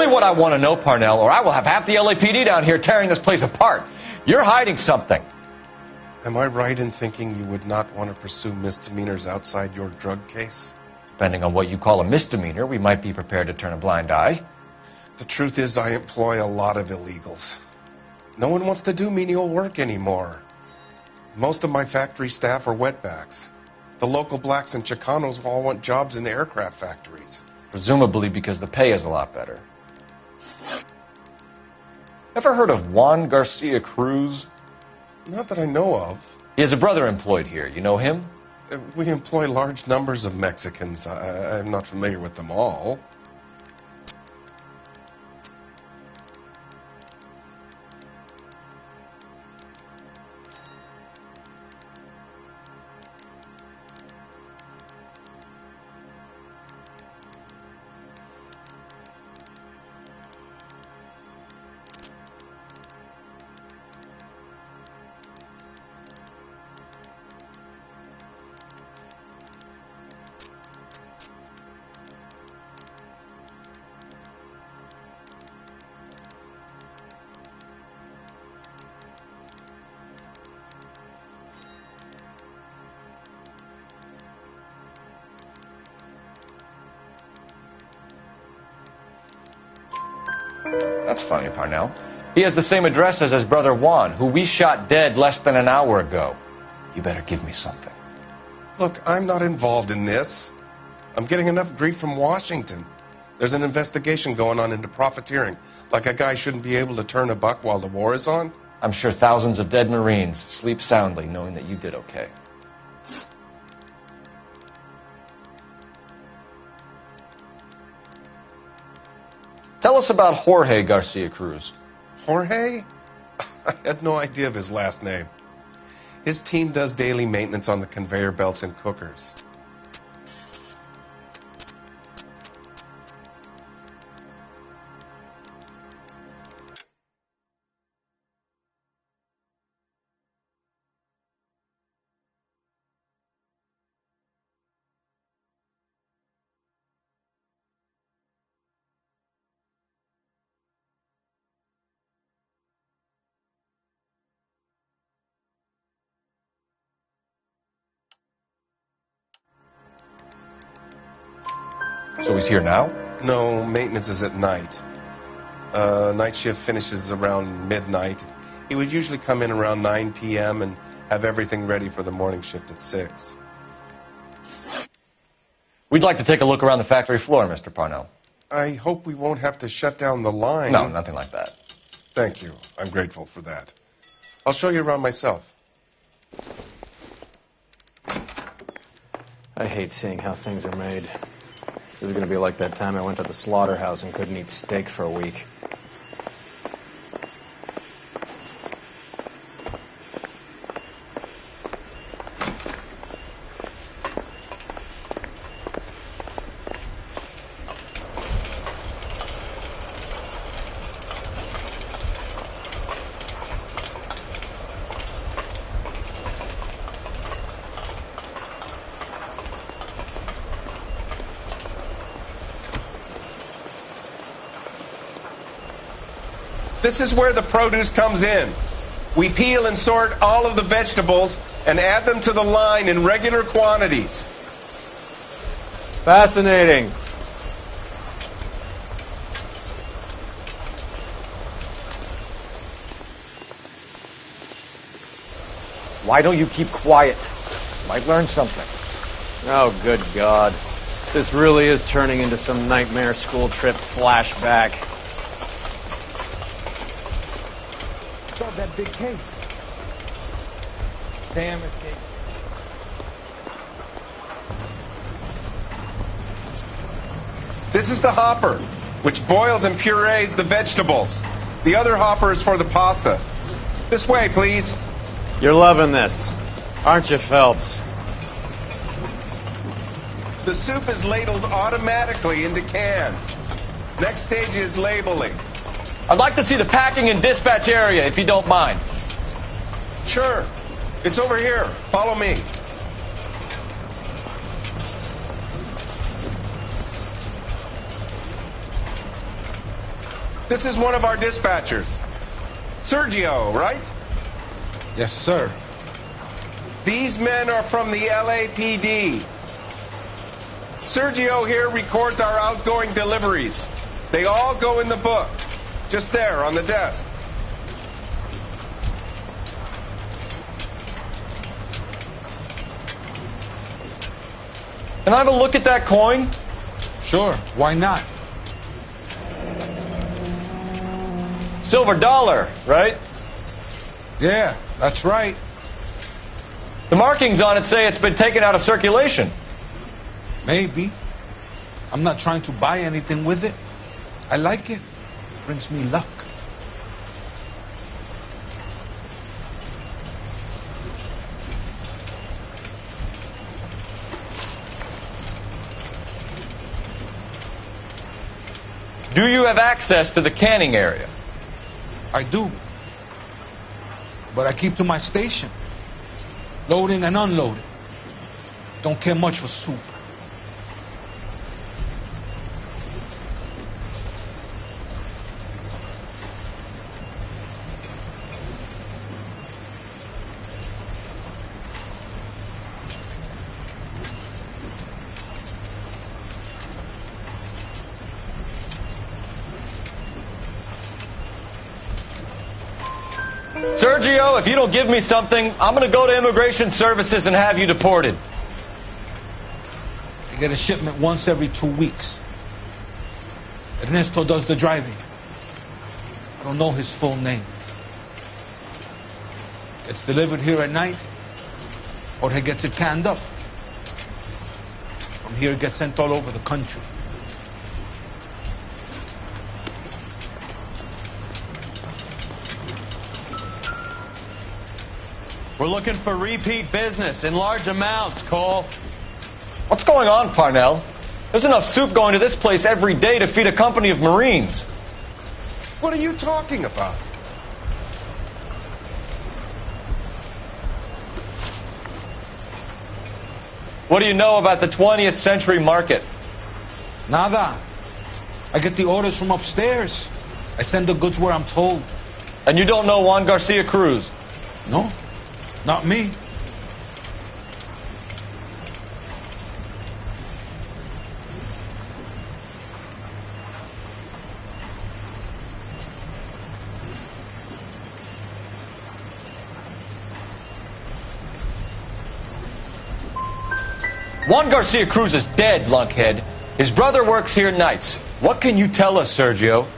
really what I want to know, Parnell, or I will have half the LAPD down here tearing this place apart. You're hiding something. Am I right in thinking you would not want to pursue misdemeanors outside your drug case? Depending on what you call a misdemeanor, we might be prepared to turn a blind eye. The truth is, I employ a lot of illegals. No one wants to do menial work anymore. Most of my factory staff are wetbacks. The local blacks and Chicanos all want jobs in aircraft factories. Presumably because the pay is a lot better. Ever heard of Juan Garcia Cruz? Not that I know of. He has a brother employed here. You know him? We employ large numbers of Mexicans. I'm not familiar with them all. That's funny, Parnell. He has the same address as his brother Juan, who we shot dead less than an hour ago. You better give me something. Look, I'm not involved in this. I'm getting enough grief from Washington. There's an investigation going on into profiteering. Like a guy shouldn't be able to turn a buck while the war is on. I'm sure thousands of dead Marines sleep soundly knowing that you did okay. Tell us about Jorge Garcia Cruz. Jorge? I had no idea of his last name. His team does daily maintenance on the conveyor belts and cookers. So he's here now? No, maintenance is at night. Night shift finishes around midnight. He would usually come in around 9 p.m. and have everything ready for the morning shift at 6. We'd like to take a look around the factory floor, Mr. Parnell. I hope we won't have to shut down the line. No, nothing like that. Thank you. I'm grateful for that. I'll show you around myself. I hate seeing how things are made. This is going to be like that time I went to the slaughterhouse and couldn't eat steak for a week. This is where the produce comes in. We peel and sort all of the vegetables and add them to the line in regular quantities. Fascinating. Why don't you keep quiet? Might learn something. Oh, good God. This really is turning into some nightmare school trip flashback. Solve that big case. Sam escaped. This is the hopper, which boils and purees the vegetables. The other hopper is for the pasta. This way, please. You're loving this, aren't you, Phelps? The soup is ladled automatically into cans. Next stage is labeling. I'd like to see the packing and dispatch area, if you don't mind. Sure. It's over here. Follow me. This is one of our dispatchers. Sergio, right? Yes, sir. These men are from the LAPD. Sergio here records our outgoing deliveries. They all go in the book, just there on the desk. Can I have a look at that coin? Sure, why not? Silver dollar, right? Yeah, that's right. The markings on it say it's been taken out of circulation. Maybe. I'm not trying to buy anything with it. I like it. Brings me luck. Do you have access to the canning area? I do. But I keep to my station. Loading and unloading. Don't care much for soup. Sergio, if you don't give me something, I'm going to go to Immigration Services and have you deported. I get a shipment once every 2 weeks. Ernesto does the driving. I don't know his full name. It's delivered here at night, or he gets it canned up. From here it gets sent all over the country. We're looking for repeat business in large amounts, Cole. What's going on, Parnell? There's enough soup going to this place every day to feed a company of Marines. What are you talking about? What do you know about the 20th century market? Nada. I get the orders from upstairs. I send the goods where I'm told. And you don't know Juan Garcia Cruz? No, not me. Juan Garcia Cruz is dead, lunkhead. His brother works here nights. What can you tell us, Sergio?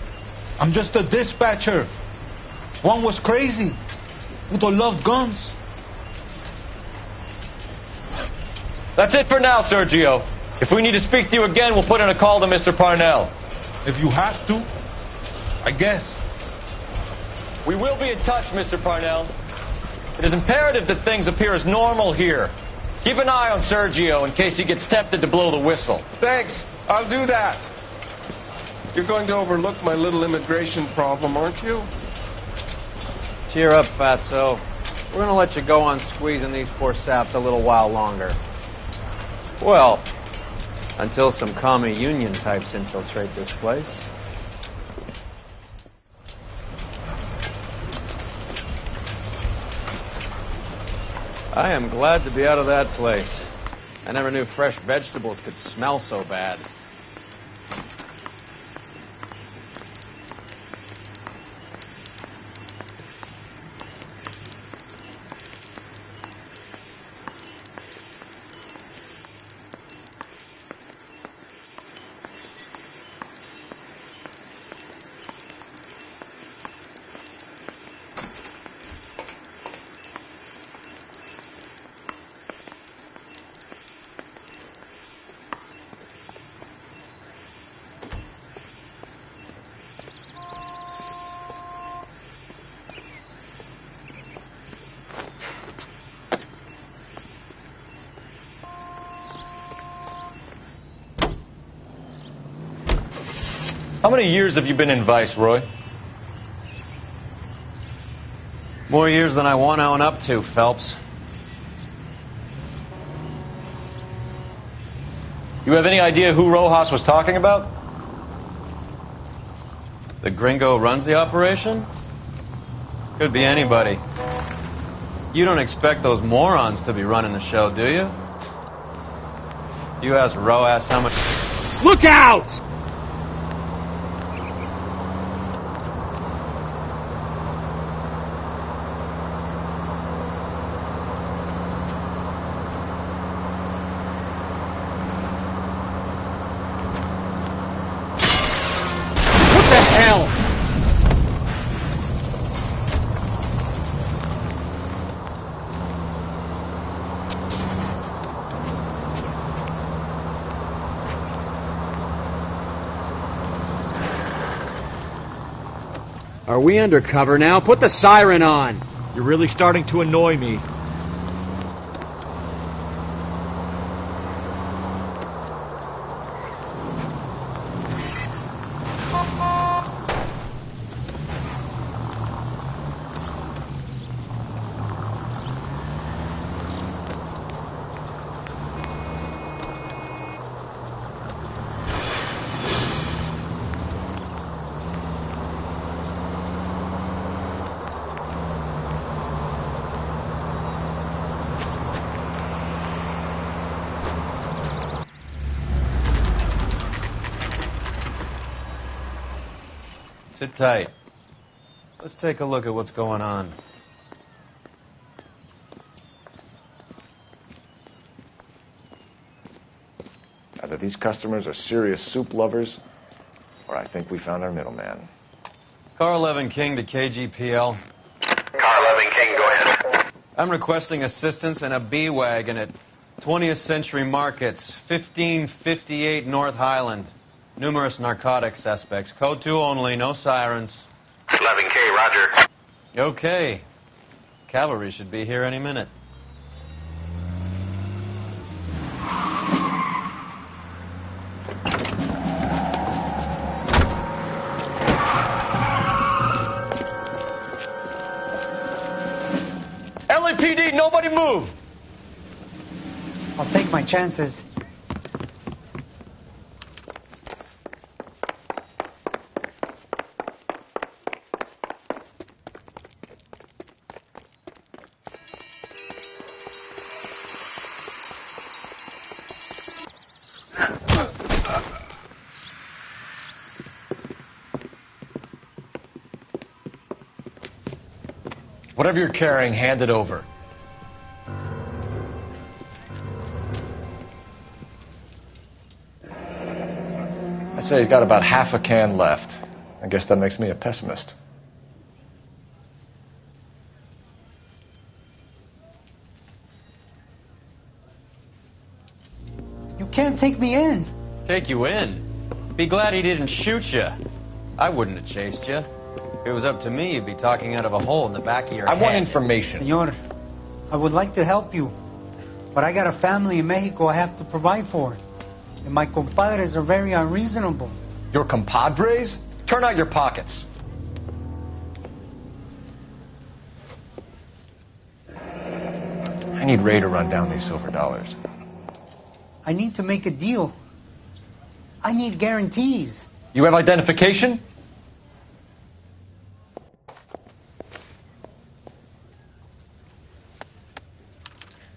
I'm just a dispatcher. Juan was crazy. Udo loved guns. That's it for now, Sergio. If we need to speak to you again, we'll put in a call to Mr. Parnell. If you have to, I guess. We will be in touch, Mr. Parnell. It is imperative that things appear as normal here. Keep an eye on Sergio in case he gets tempted to blow the whistle. Thanks. I'll do that. You're going to overlook my little immigration problem, aren't you? Cheer up, Fatso. We're going to let you go on squeezing these poor saps a little while longer. Well, until some commie union types infiltrate this place. I am glad to be out of that place. I never knew fresh vegetables could smell so bad. How many years have you been in Vice, Roy? More years than I want to own up to, Phelps. You have any idea who Rojas was talking about? The gringo runs the operation? Could be anybody. You don't expect those morons to be running the show, do you? You ask Roas how much... Look out! What the hell? Are we undercover now? Put the siren on. You're really starting to annoy me. Sit tight. Let's take a look at what's going on. Either these customers are serious soup lovers, or I think we found our middleman. Car 11 King to KGPL. Car 11 King, go ahead. I'm requesting assistance in a B-Wagon at 20th Century Markets, 1558 North Highland. Numerous narcotic suspects. Code 2 only, no sirens. 11K, roger. Okay. Cavalry should be here any minute. LAPD, nobody move! I'll take my chances. Whatever you're carrying, hand it over. I'd say he's got about half a can left. I guess that makes me a pessimist. You can't take me in. Take you in? Be glad he didn't shoot you. I wouldn't have chased you. If it was up to me, you'd be talking out of a hole in the back of your head. I want information. Senor, I would like to help you, but I got a family in Mexico I have to provide for. And my compadres are very unreasonable. Your compadres? Turn out your pockets. I need Ray to run down these silver dollars. I need to make a deal. I need guarantees. You have identification?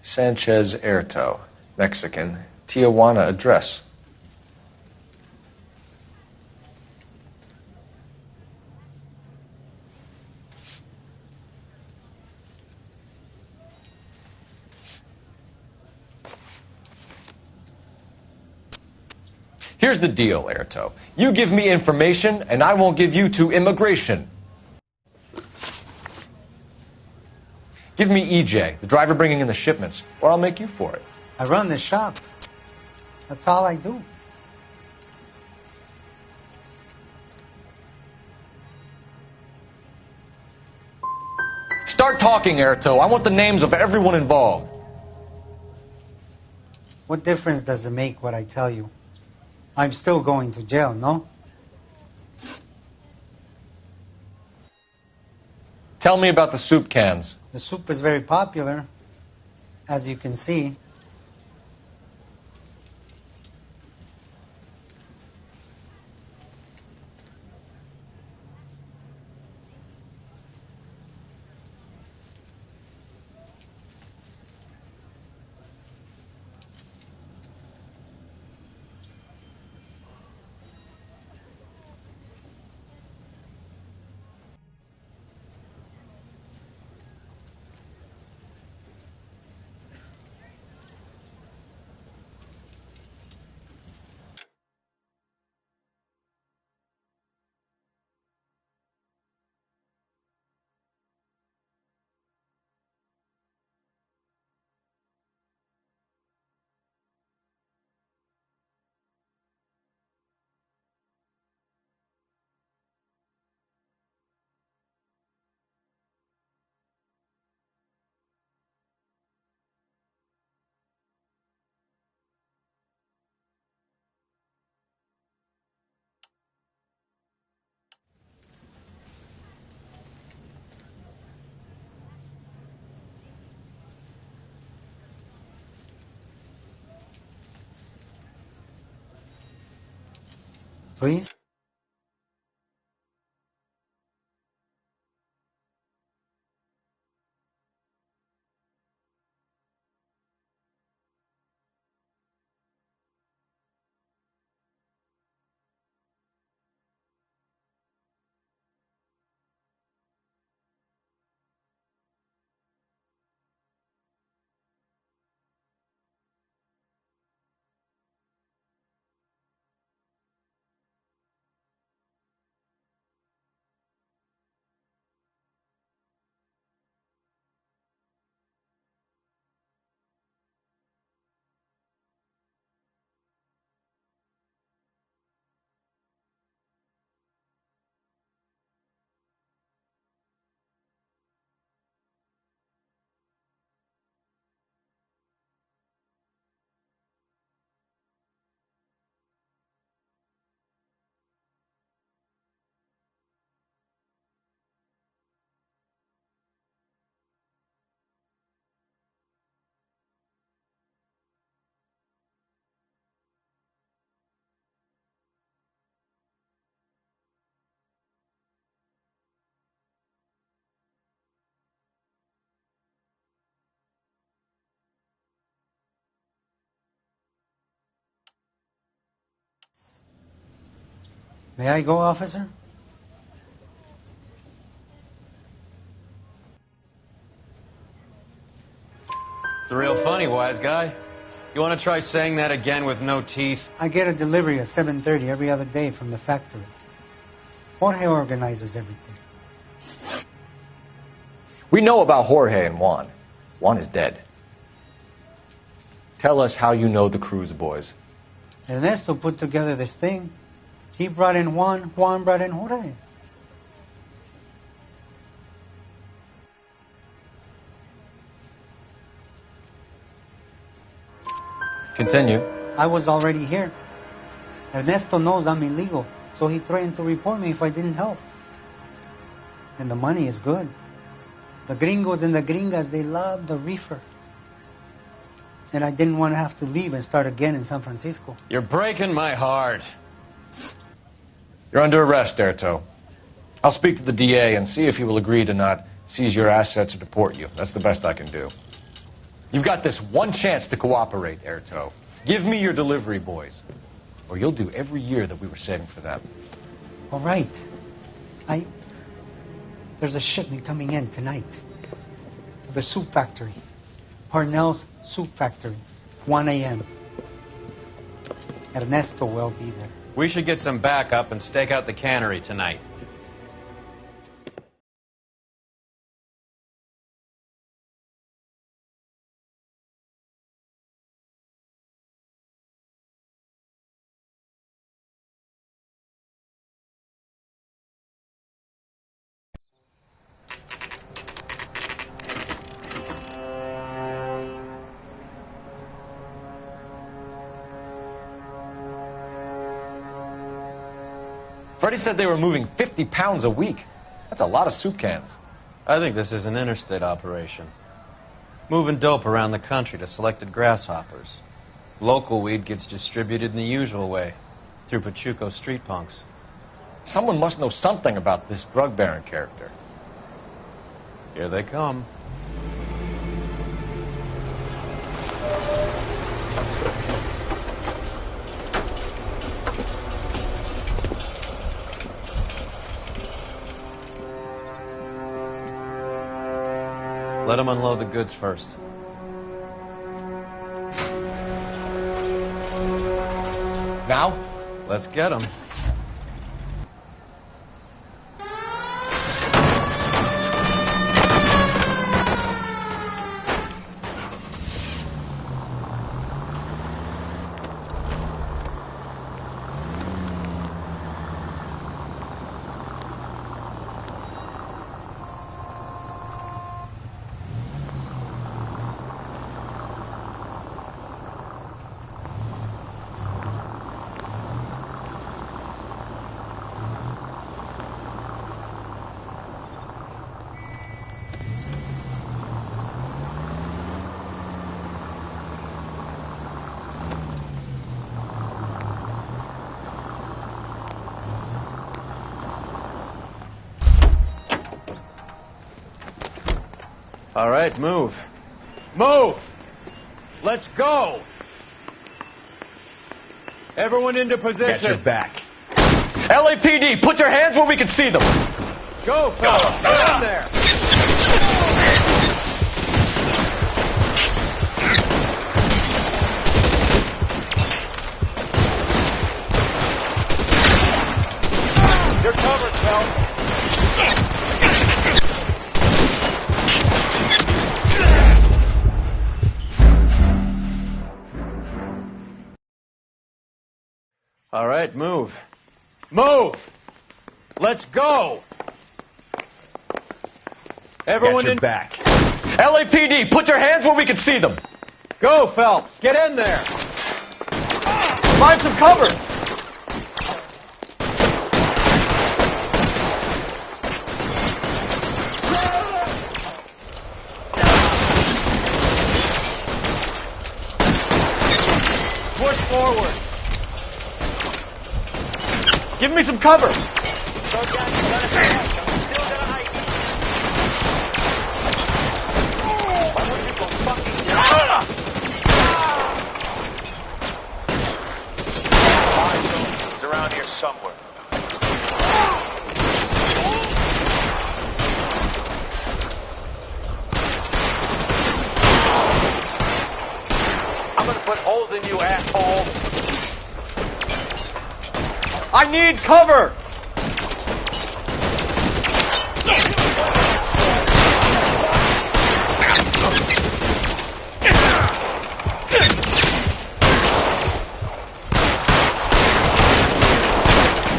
Sanchez Erto, Mexican, Tijuana address. Here's the deal, Erto. You give me information, and I won't give you to immigration. Give me EJ, the driver bringing in the shipments, or I'll make you for it. I run the shop. That's all I do. Start talking, Erto. I want the names of everyone involved. What difference does it make what I tell you? I'm still going to jail, no? Tell me about the soup cans. The soup is very popular, as you can see. Please? May I go, officer? It's real funny, wise guy. You want to try saying that again with no teeth? I get a delivery at 7:30 every other day from the factory. Jorge organizes everything. We know about Jorge and Juan. Juan is dead. Tell us how you know the Cruz boys. Ernesto put together this thing. He brought in Juan, Juan brought in Jorge. Continue. I was already here. Ernesto knows I'm illegal, so he threatened to report me if I didn't help. And the money is good. The gringos and the gringas, they love the reefer. And I didn't want to have to leave and start again in San Francisco. You're breaking my heart. You're under arrest, Erto. I'll speak to the DA and see if he will agree to not seize your assets or deport you. That's the best I can do. You've got this one chance to cooperate, Erto. Give me your delivery boys, or you'll do every year that we were saving for them. All right. There's a shipment coming in tonight to the soup factory. Parnell's soup factory, 1 a.m. Ernesto will be there. We should get some backup and stake out the cannery tonight. Freddie said they were moving 50 pounds a week. That's a lot of soup cans. I think this is an interstate operation. Moving dope around the country to selected grasshoppers. Local weed gets distributed in the usual way, through Pachuco street punks. Someone must know something about this drug baron character. Here they come. Let them unload the goods first. Now? Let's get them. All right, move. Move! Let's go! Everyone into position. Got your back. LAPD, put your hands where we can see them. Go, fellas. Get in there. You're covered, Phelps. All right, move. Move! Let's go! Everyone Got your in back. LAPD, put your hands where we can see them. Go, Phelps. Get in there. Find some cover. Push forward. Give me some cover. It's around here somewhere. I'm gonna put holes in you, asshole. I need cover.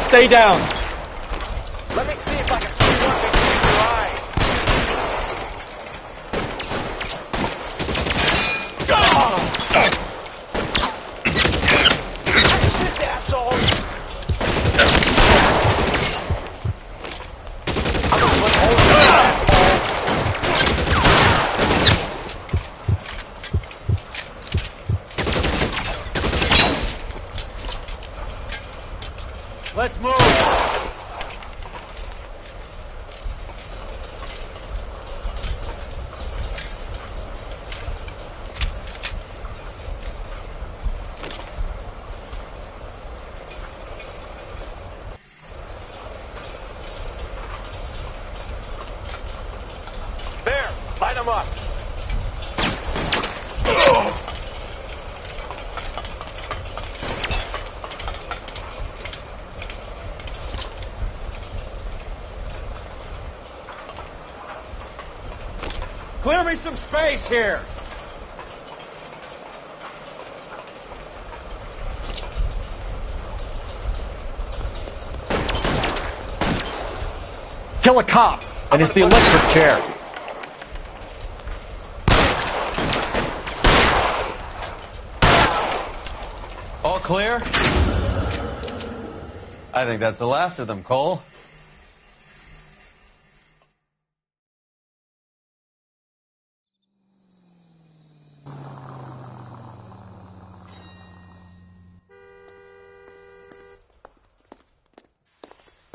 Stay down. Let me see if I can see one between your eyes. This asshole. I'm gonna put holes in your asshole. Let's move. There, light them up. Clear me some space here. Kill a cop, and it's the electric chair. All clear? I think that's the last of them, Cole.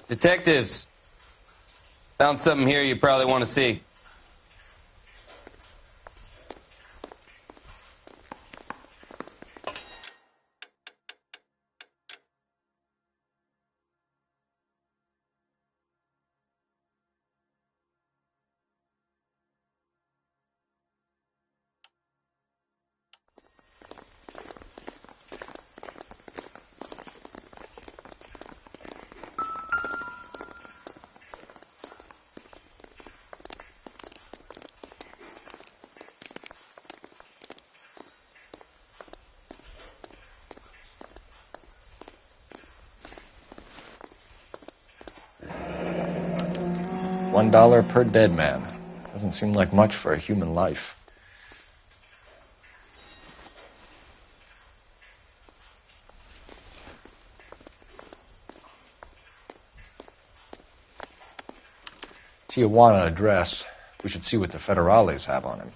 Detectives, found something here you probably want to see. $1 per dead man. Doesn't seem like much for a human life. Tijuana address. We should see what the federales have on him.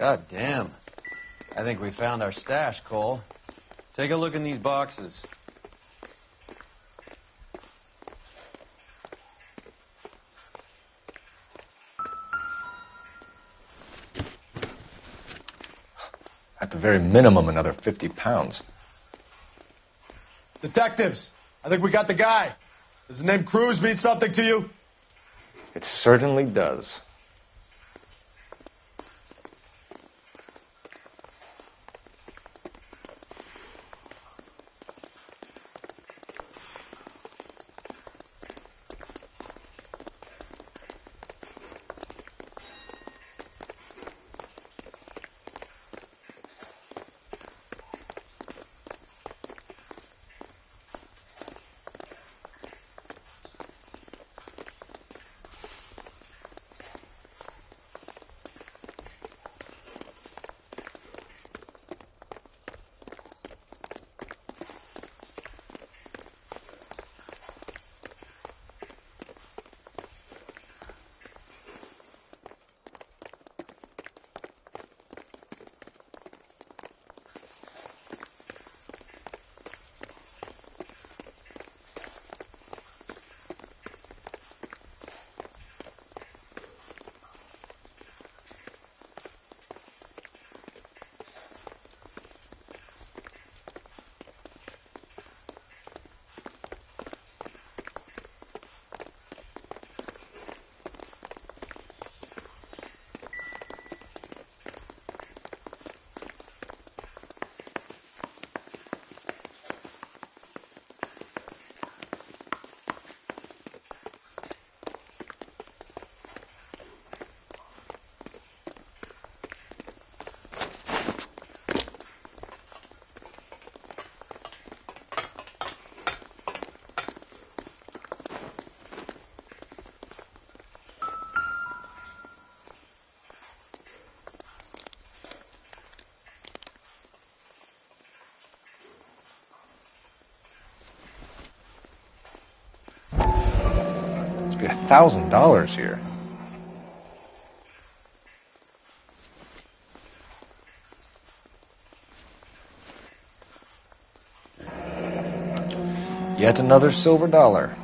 God damn. I think we found our stash, Cole. Take a look in these boxes. At the very minimum, another 50 pounds. Detectives, I think we got the guy. Does the name Cruz mean something to you? It certainly does. Be $1,000 here. Yet another silver dollar.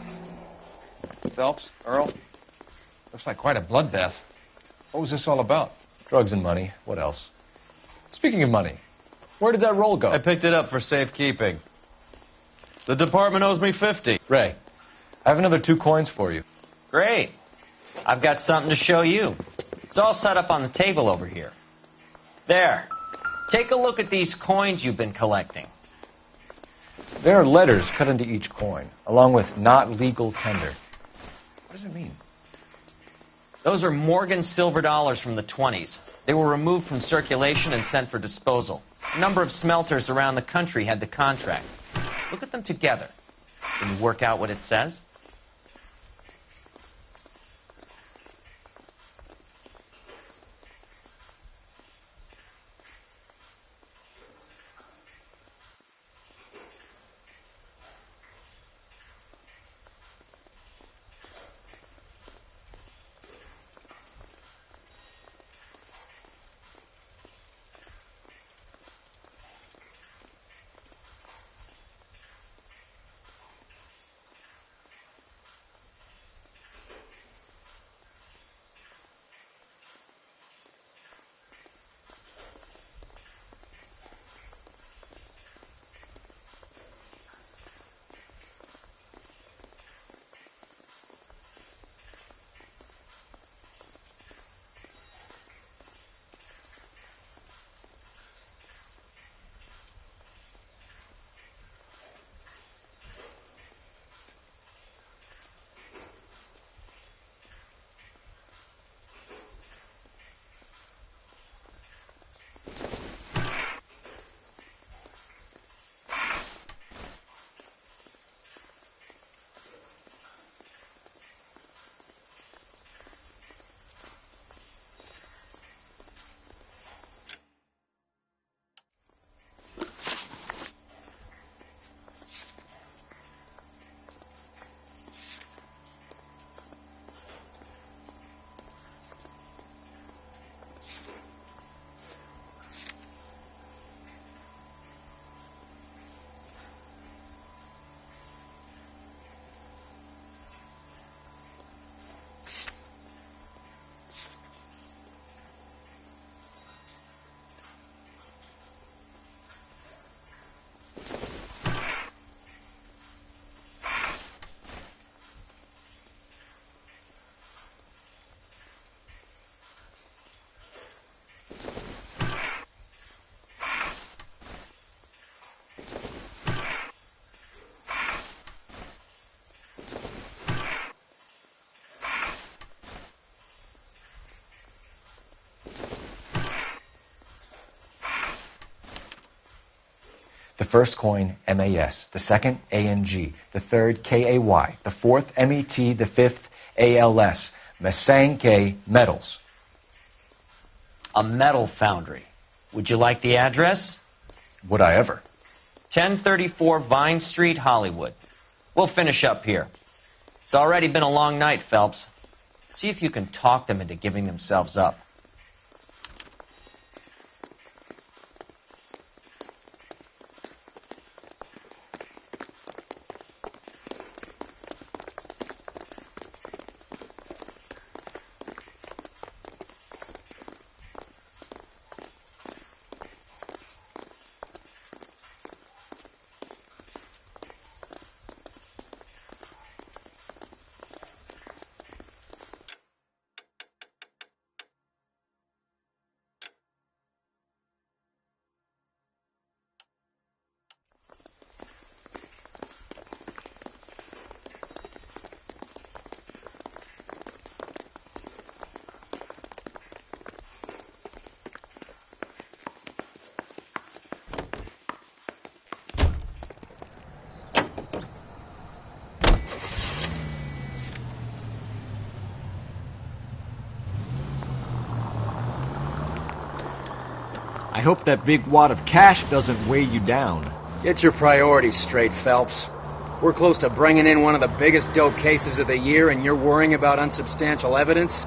Phelps, Earl, looks like quite a bloodbath. What was this all about? Drugs and money. What else? Speaking of money, where did that roll go? I picked it up for safekeeping. The department owes me 50. Ray, I have another 2 coins for you. Great. I've got something to show you. It's all set up on the table over here. There. Take a look at these coins you've been collecting. There are letters cut into each coin, along with not legal tender. What does it mean? Those are Morgan silver dollars from the 20s. They were removed from circulation and sent for disposal. A number of smelters around the country had the contract. Look at them together. Can you work out what it says? first coin, MAS. The second, ANG. The third, KAY. The fourth, MET. The fifth, ALS. Masanke Metals. A metal foundry. Would you like the address? Would I ever? 1034 Vine Street, Hollywood. We'll finish up here. It's already been a long night, Phelps. See if you can talk them into giving themselves up. I hope that big wad of cash doesn't weigh you down. Get your priorities straight, Phelps. We're close to bringing in one of the biggest dope cases of the year, and you're worrying about unsubstantial evidence?